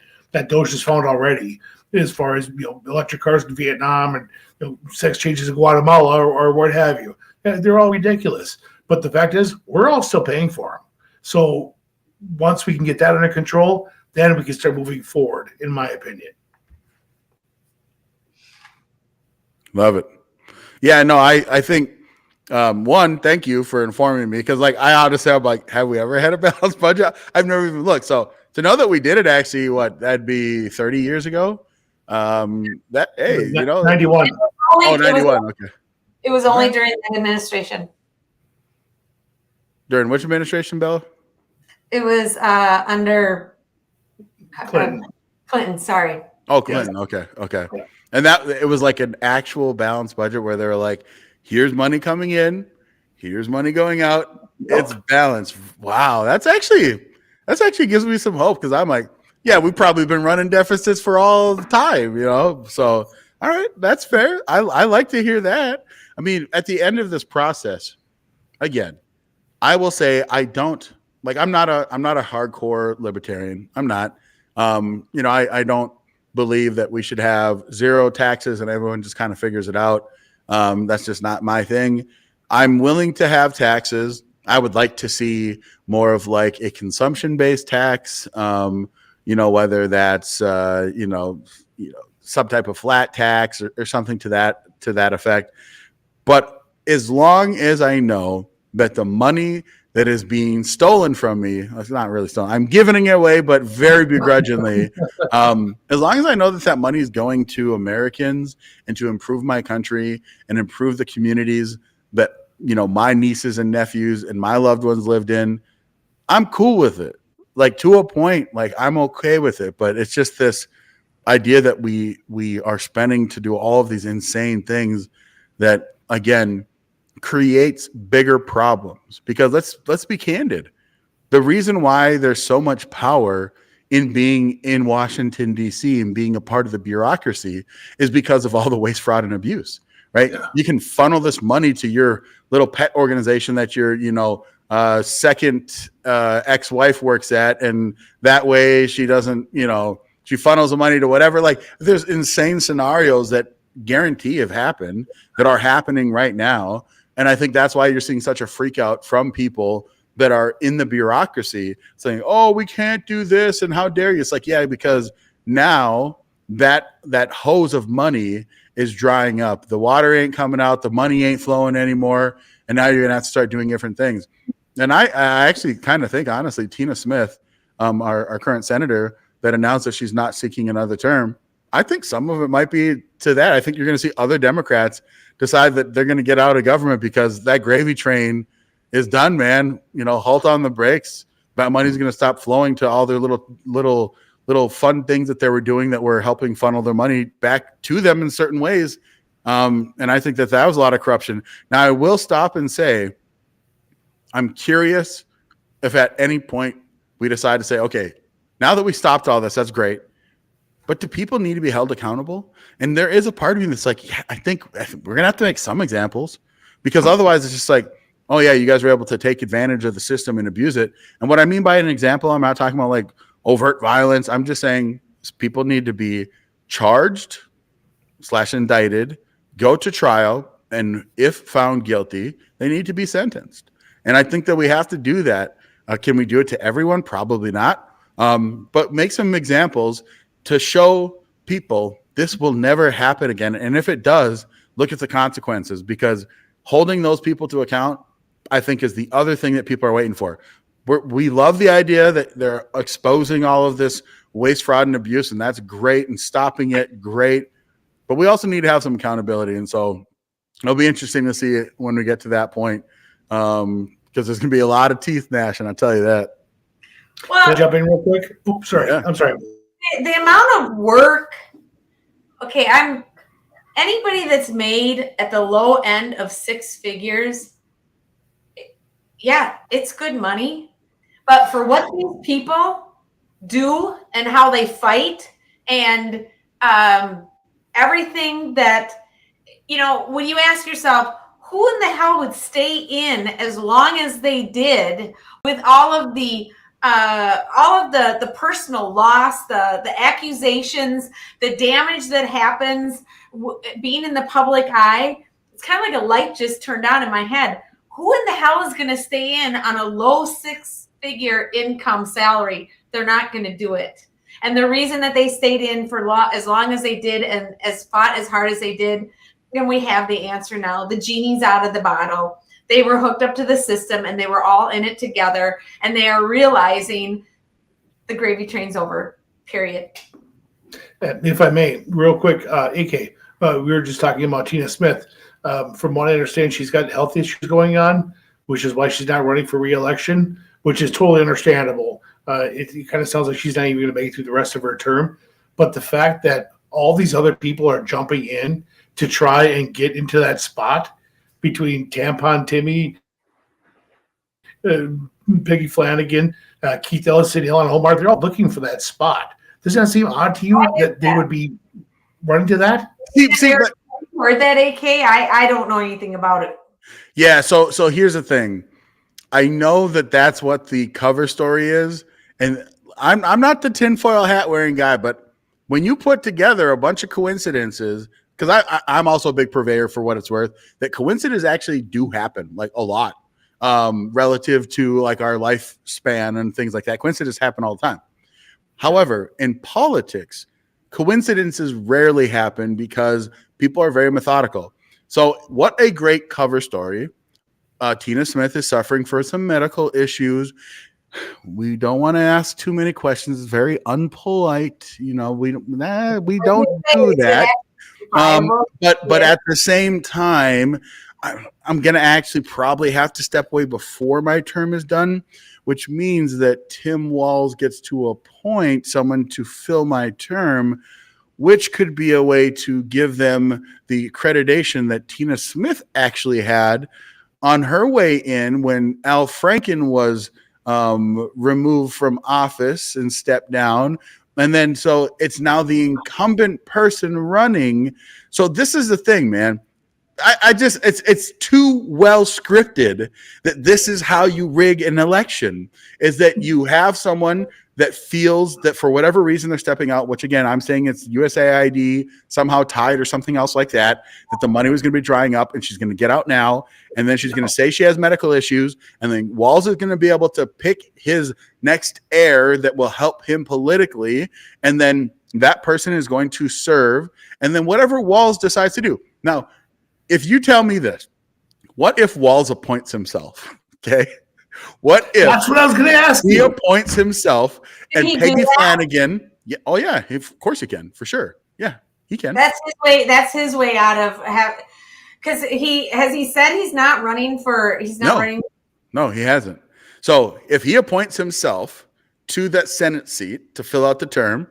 Doge has found already, as far as electric cars in Vietnam and sex changes in Guatemala or what have you. They're all ridiculous. But the fact is, we're all still paying for them. So once we can get that under control, then we can start moving forward, in my opinion. Love it. Yeah, no, I think one, thank you for informing me, because like I honestly, I'm like, have we ever had a balanced budget? I've never even looked. So to know that we did it, actually, that'd be 30 years ago. 91. 91. Okay. It was only during the administration. During which administration, Bella? It was under Clinton. Clinton, sorry. Oh, Clinton. Okay. And that it was like an actual balanced budget where they were like, here's money coming in, here's money going out. It's balanced. Wow, that's actually gives me some hope, because I'm like, yeah, we've probably been running deficits for all the time, So all right, that's fair. I like to hear that. I mean, at the end of this process, again, I will say I'm not a hardcore libertarian. I'm not. I don't believe that we should have zero taxes and everyone just kind of figures it out. That's just not my thing. I'm willing to have taxes. I would like to see more of like a consumption-based tax, whether that's some type of flat tax or something to that effect. But as long as I know that the money that is being stolen from me, it's not really stolen, I'm giving it away, but very begrudgingly. As long as I know that money is going to Americans and to improve my country and improve the communities that, my nieces and nephews and my loved ones lived in, I'm cool with it. Like, to a point, like, I'm okay with it. But it's just this idea that we are spending to do all of these insane things that, again, creates bigger problems. Because let's be candid. The reason why there's so much power in being in Washington, D.C. and being a part of the bureaucracy is because of all the waste, fraud, and abuse, right? Yeah. You can funnel this money to your little pet organization that your, second ex-wife works at, and that way she doesn't, she funnels the money to whatever. Like, there's insane scenarios that guarantee have happened, that are happening right now. And I think that's why you're seeing such a freak out from people that are in the bureaucracy saying, oh, we can't do this, and how dare you? It's like, yeah, because now that hose of money is drying up. The water ain't coming out. The money ain't flowing anymore. And now you're going to have to start doing different things. And I actually kind of think, honestly, Tina Smith, our current senator that announced that she's not seeking another term, I think some of it might be to that. I think you're going to see other Democrats decide that they're going to get out of government because that gravy train is done, man. Halt on the brakes. That money's going to stop flowing to all their little fun things that they were doing that were helping funnel their money back to them in certain ways. And I think that was a lot of corruption. Now, I will stop and say, I'm curious if at any point we decide to say, okay, now that we stopped all this, that's great. But do people need to be held accountable? And there is a part of me that's like, yeah, I think we're going to have to make some examples, because otherwise it's just like, oh yeah, you guys were able to take advantage of the system and abuse it. And what I mean by an example, I'm not talking about like overt violence. I'm just saying people need to be charged / indicted, go to trial, And if found guilty, they need to be sentenced. And I think that we have to do that. Can we do it to everyone? Probably not. But make some examples to show people this will never happen again. And if it does, look at the consequences, because holding those people to account, I think, is the other thing that people are waiting for. We love the idea that they're exposing all of this waste, fraud, and abuse, and that's great, and stopping it, great. But we also need to have some accountability. And so it'll be interesting to see it when we get to that point, because there's going to be a lot of teeth gnashing, I'll tell you that. Well, Can I jump in real quick? Oops, sorry. Yeah. I'm sorry. the amount of work. Okay, anybody that's made at the low end of 6 figures. Yeah, it's good money, but for what these people do and how they fight and everything that, when you ask yourself, who in the hell would stay in as long as they did with all of the personal loss, the accusations, the damage that happens, being in the public eye? It's kind of like a light just turned on in my head. Who in the hell is going to stay in on a low 6-figure income salary? They're not going to do it. And the reason that they stayed in for as long as they did and fought as hard as they did, and we have the answer now. The genie's out of the bottle. They were hooked up to the system and they were all in it together, and they are realizing the gravy train's over, period. If I may, real quick, AK, we were just talking about Tina Smith. From what I understand, she's got health issues going on, which is why she's not running for re-election, which is totally understandable. It kind of sounds like she's not even going to make it through the rest of her term. But the fact that all these other people are jumping in to try and get into that spot between Tampon Timmy, Peggy Flanagan, Keith Ellison, Helen Hobart, they're all looking for that spot. Does that seem odd to you that they would be running to that? Heard that, AK? I don't know anything about it. Yeah, so here's the thing. I know that that's what the cover story is, and I'm not the tinfoil hat wearing guy, but when you put together a bunch of coincidences, because I'm also a big purveyor for what it's worth, that coincidences actually do happen, like a lot, relative to like our lifespan and things like that. Coincidences happen all the time. However, in politics, coincidences rarely happen because people are very methodical. So what a great cover story. Tina Smith is suffering for some medical issues. We don't want to ask too many questions. It's very unpolite. We don't do that. But at the same time, I'm going to actually probably have to step away before my term is done, which means that Tim Walz gets to appoint someone to fill my term, which could be a way to give them the accreditation that Tina Smith actually had on her way in when Al Franken was removed from office and stepped down. And then so it's now the incumbent person running. So this is the thing, man. I just it's too well scripted that this is how you rig an election, is that you have someone that feels that for whatever reason they're stepping out, which again, I'm saying it's USAID somehow tied or something else like that the money was going to be drying up and she's going to get out now. And then she's going to say she has medical issues. And then Walz is going to be able to pick his next heir that will help him politically. And then that person is going to serve. And then whatever Walz decides to do. Now, if you tell me this, what if Walz appoints himself? Okay. What if That's what I was going to ask he you. appoints himself and he Peggy do that? Flanagan? Yeah, oh yeah, of course he can, for sure. Yeah, he can. That's his way. That's his way out of because he said he's not running for. He's not running. No, he hasn't. So if he appoints himself to that Senate seat to fill out the term,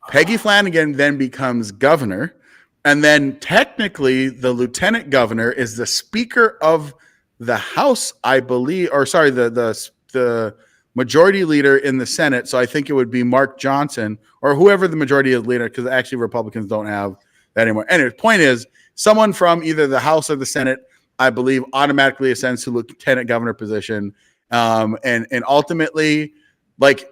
Peggy Flanagan then becomes governor, and then technically the lieutenant governor is the Speaker of the House, I believe, or sorry, the majority leader in the Senate. So I think it would be Mark Johnson or whoever the majority leader, because actually Republicans don't have that anymore. Anyway, the point is, someone from either the House or the Senate, I believe, automatically ascends to lieutenant governor position. And ultimately, like,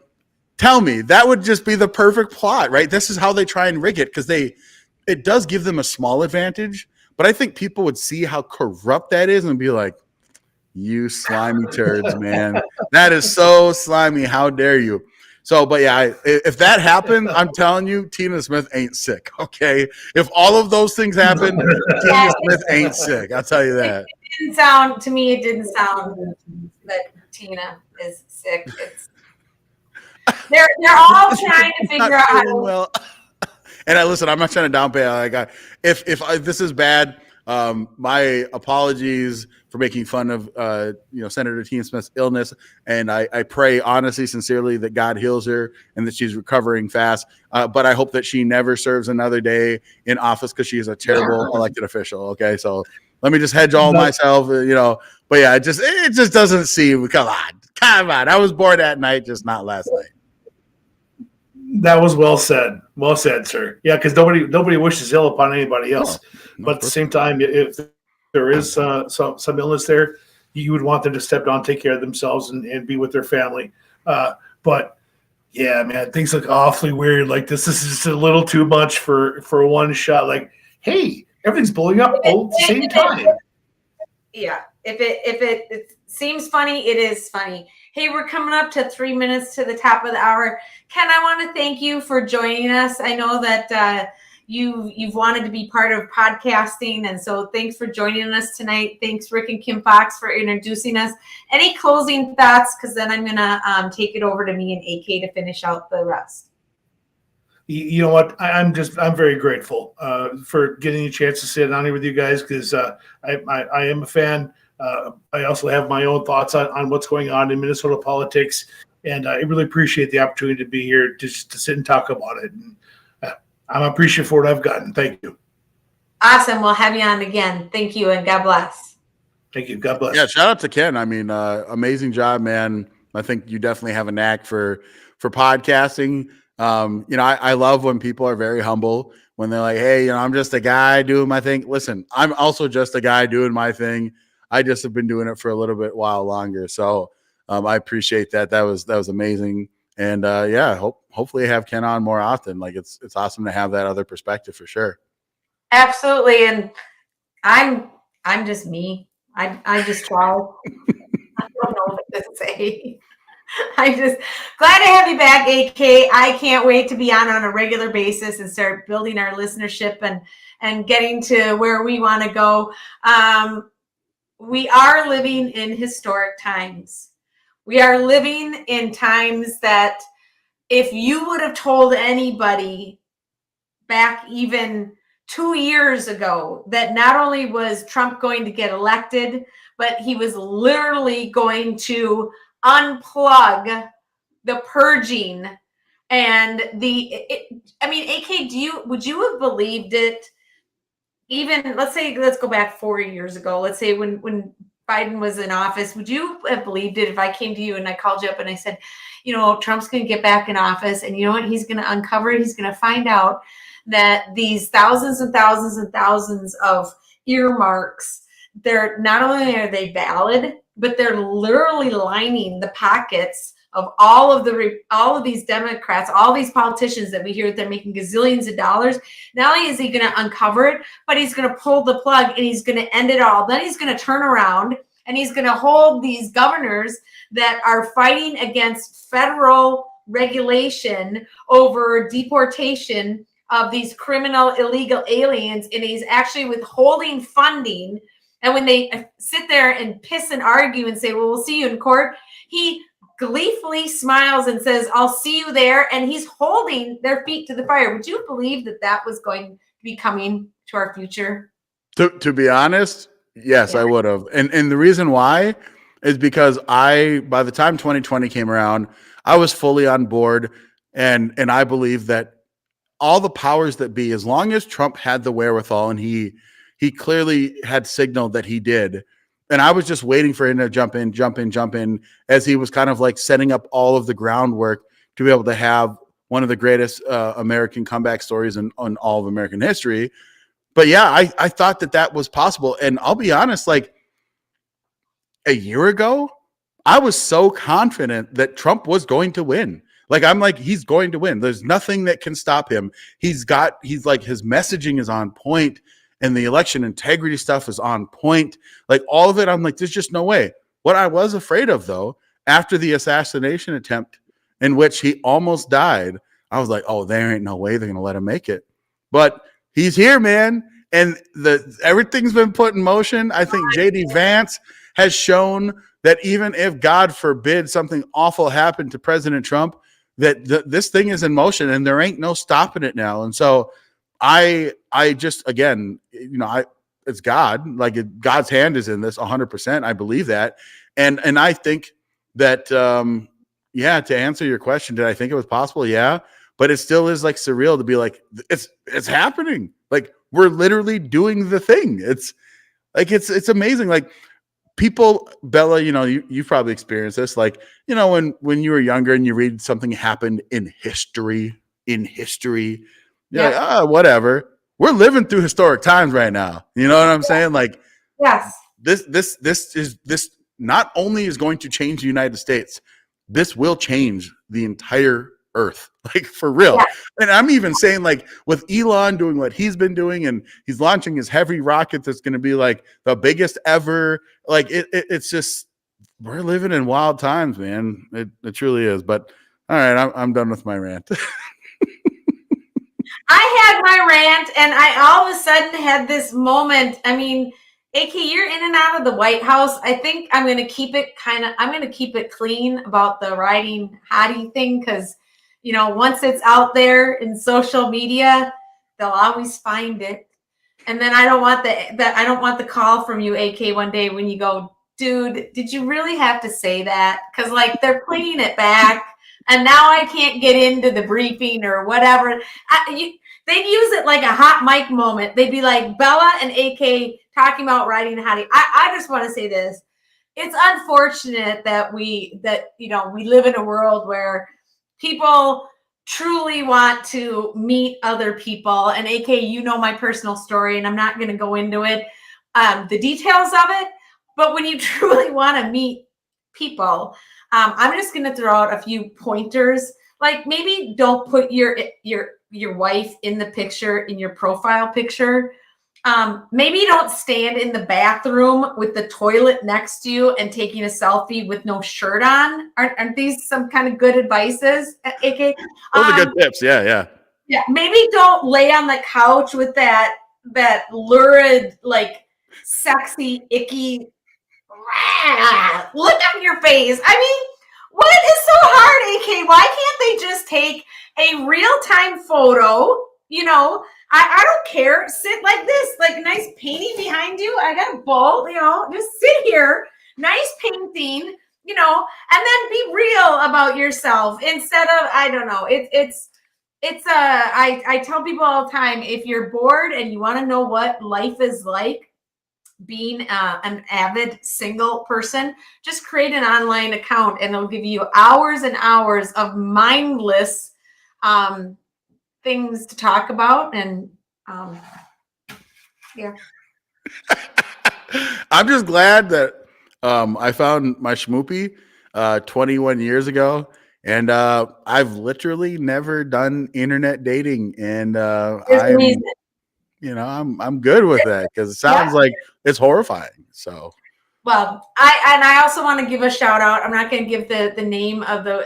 tell me, that would just be the perfect plot, right? This is how they try and rig it, because it does give them a small advantage. But I think people would see how corrupt that is and be like, you slimy turds, man. That is so slimy. How dare you? So, but yeah, if that happened, I'm telling you, Tina Smith ain't sick. Okay. If all of those things happen, Tina Smith ain't sick. I'll tell you that. It didn't sound that Tina is sick. They're all trying to figure out how to. Well. And listen, I'm not trying to downplay. Like, if this is bad, my apologies for making fun of Senator Tina Smith's illness, and I pray honestly, sincerely that God heals her and that she's recovering fast. But I hope that she never serves another day in office because she is a terrible elected official. Okay, so let me just hedge all myself, But yeah, it just doesn't seem. Come on. I was bored at night, just not last night. That was well said. Well said, sir. Yeah, because nobody wishes ill upon anybody else. No, but at the same time, if there is some illness there, you would want them to step down, take care of themselves, and be with their family. But yeah, man, things look awfully weird. Like this is just a little too much for one shot. Like, hey, everything's blowing up all at the same time. Yeah, if it seems funny, it is funny. Hey, we're coming up to 3 minutes to the top of the hour. Ken, I want to thank you for joining us. I know that you've wanted to be part of podcasting, and so thanks for joining us tonight. Thanks, Rick and Kim Fox, for introducing us. Any closing thoughts? Because then I'm gonna take it over to me and AK to finish out the rest. You know what? I'm very grateful for getting a chance to sit down here with you guys because I am a fan. I also have my own thoughts on what's going on in Minnesota politics, and I really appreciate the opportunity to be here just to sit and talk about it. And I'm appreciative for what I've gotten. Thank you. Awesome. We'll have you on again. Thank you, and God bless. Thank you. God bless. Yeah, shout out to Ken. I mean, amazing job, man. I think you definitely have a knack for podcasting. I love when people are very humble, when they're like, hey, I'm just a guy doing my thing. Listen, I'm also just a guy doing my thing. I just have been doing it for a little bit while longer. So I appreciate that. That was amazing. And hopefully I have Ken on more often. Like it's awesome to have that other perspective for sure. Absolutely. And I'm just me. I just try. I don't know what to say. I'm just glad to have you back, AK. I can't wait to be on a regular basis and start building our listenership and getting to where we want to go. We are living in historic times. We are living in times that if you would have told anybody back even 2 years ago that not only was Trump going to get elected, but he was literally going to unplug the purging and AK, would you have believed it? Even let's go back 4 years ago. Let's say when Biden was in office, would you have believed it if I came to you and I called you up and I said, Trump's going to get back in office, and you know what? He's going to uncover it. He's going to find out that these thousands and thousands and thousands of earmarks, they're not only are they valid, but they're literally lining the pockets of all of these Democrats, all these politicians that we hear that they're making gazillions of dollars. Not only is he going to uncover it, but he's going to pull the plug and he's going to end it all. Then he's going to turn around and he's going to hold these governors that are fighting against federal regulation over deportation of these criminal illegal aliens, and he's actually withholding funding. And when they sit there and piss and argue and say, well, we'll see you in court, he gleefully smiles and says, I'll see you there. And he's holding their feet to the fire. Would you believe that was going to be coming to our future? To be honest, yes, I would have. And the reason why is because by the time 2020 came around, I was fully on board. And I believe that all the powers that be, as long as Trump had the wherewithal, and he clearly had signaled that he did. And I was just waiting for him to jump in, as he was kind of like setting up all of the groundwork to be able to have one of the greatest American comeback stories in all of American history. But yeah, I thought that was possible. And I'll be honest, like a year ago, I was so confident that Trump was going to win. Like, I'm like, he's going to win. There's nothing that can stop him. He's like, his messaging is on point. and the election integrity stuff is on point. Like all of it, I'm like, there's just no way. What I was afraid of, though, after the assassination attempt in which he almost died, I was like, oh, there ain't no way they're going to let him make it. But he's here, man. And everything's been put in motion. I think J.D. Vance has shown that even if, God forbid, something awful happened to President Trump, that this thing is in motion and there ain't no stopping it now. And so I just, again, it's God. Like God's hand is in this 100%. I believe that. And I think that, to answer your question, did I think it was possible? Yeah. But it still is like surreal to be like, it's happening. Like we're literally doing the thing. It's like, it's amazing. Like people, Bella, you've probably experienced this. Like, when you were younger and you read something happened in history, you're like, whatever. We're living through historic times right now. You know what I'm saying? Like, yes, this not only is going to change the United States, this will change the entire earth, like for real. Yeah. And I'm even saying, like, with Elon doing what he's been doing, and he's launching his heavy rocket that's going to be like the biggest ever. Like it's just, we're living in wild times, man. It truly is. But all right, I'm done with my rant. I had my rant, and I all of a sudden had this moment. I mean, AK, you're in and out of the White House. I think I'm going to keep it clean about the riding Hottie thing, because, once it's out there in social media, they'll always find it. And then I don't want the call from you, AK, one day when you go, dude, did you really have to say that? Because like they're playing it back, and now I can't get into the briefing or whatever. They'd use it like a hot mic moment. They'd be like Bella and AK talking about riding Hottie. I just want to say this. It's unfortunate that we live in a world where people truly want to meet other people. And AK, my personal story, and I'm not going to go into it, the details of it. But when you truly want to meet people, I'm just going to throw out a few pointers. Like maybe don't put your wife in the picture, in your profile picture. Maybe don't stand in the bathroom with the toilet next to you and taking a selfie with no shirt on. Aren't these some kind of good advices, AK? Those are good tips. Yeah. Yeah. Maybe don't lay on the couch with that lurid, like sexy, icky look on your face. I mean, what is so hard, AK? Why can't they just take a real-time photo? I don't care. Sit like this, like a nice painting behind you. I got a bowl, just sit here. Nice painting, and then be real about yourself instead of, I don't know. I tell people all the time, if you're bored and you want to know what life is like, being an avid single person, just create an online account and it'll give you hours and hours of mindless things to talk about. And I'm just glad that I found my schmoopy 21 years ago, and I've literally never done internet dating, and I'm good with that, because it sounds like it's horrifying. So, well, I also want to give a shout out. I'm not going to give the name of the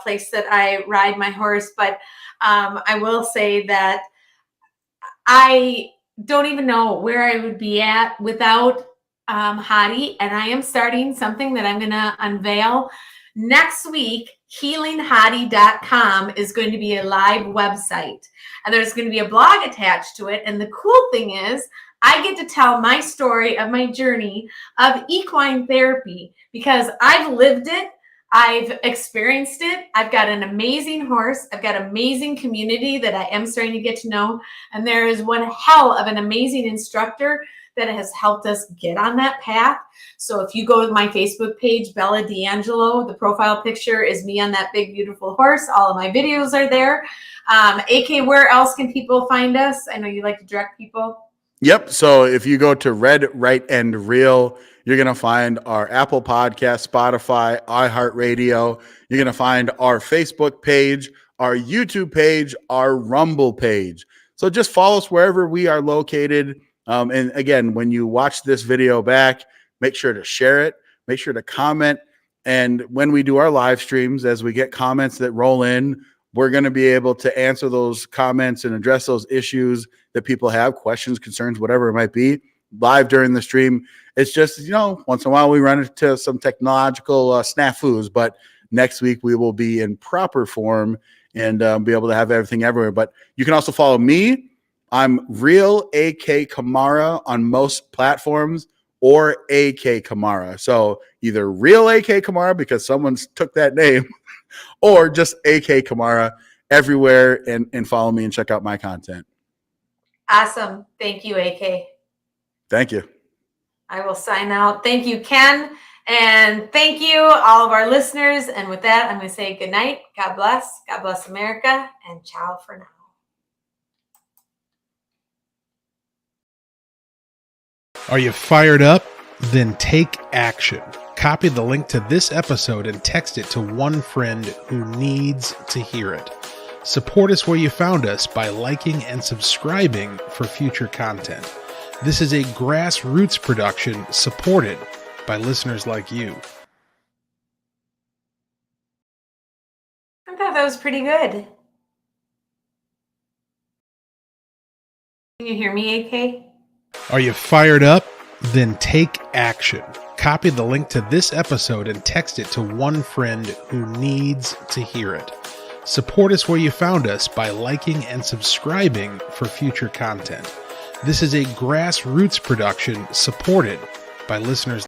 place that I ride my horse, but I will say that I don't even know where I would be at without Hottie, and I am starting something that I'm going to unveil next week. HealingHottie.com is going to be a live website, and there's going to be a blog attached to it. And the cool thing is, I get to tell my story of my journey of equine therapy, because I've lived it. I've experienced it. I've got an amazing horse. I've got an amazing community that I am starting to get to know. And there is one hell of an amazing instructor that has helped us get on that path. So if you go to my Facebook page, Bella Dangelo, the profile picture is me on that big, beautiful horse. All of my videos are there. AK, where else can people find us? I know you like to direct people. Yep. So if you go to Red, Right, and Real, you're going to find our Apple Podcast, Spotify, iHeartRadio. You're going to find our Facebook page, our YouTube page, our Rumble page. So just follow us wherever we are located. And again, when you watch this video back, make sure to share it, make sure to comment. And when we do our live streams, as we get comments that roll in, we're going to be able to answer those comments and address those issues that people have, questions, concerns, whatever it might be, live during the stream. It's just, once in a while we run into some technological snafus, but next week we will be in proper form and be able to have everything everywhere. But you can also follow me. I'm Real AK Kamara on most platforms, or AK Kamara. So either Real AK Kamara because someone's took that name, or just AK Kamara everywhere, and follow me and check out my content. Awesome. Thank you, AK. Thank you. I will sign out. Thank you, Ken. And thank you, all of our listeners. And with that, I'm going to say good night. God bless America, and ciao for now. Are you fired up? Then take action. Copy the link to this episode and text it to one friend who needs to hear it. Support us where you found us by liking and subscribing for future content. This is a grassroots production supported by listeners like you. I thought that was pretty good. Can you hear me, AK? Are you fired up? Then take action. Copy the link to this episode and text it to one friend who needs to hear it. Support us where you found us by liking and subscribing for future content. This is a grassroots production supported by listeners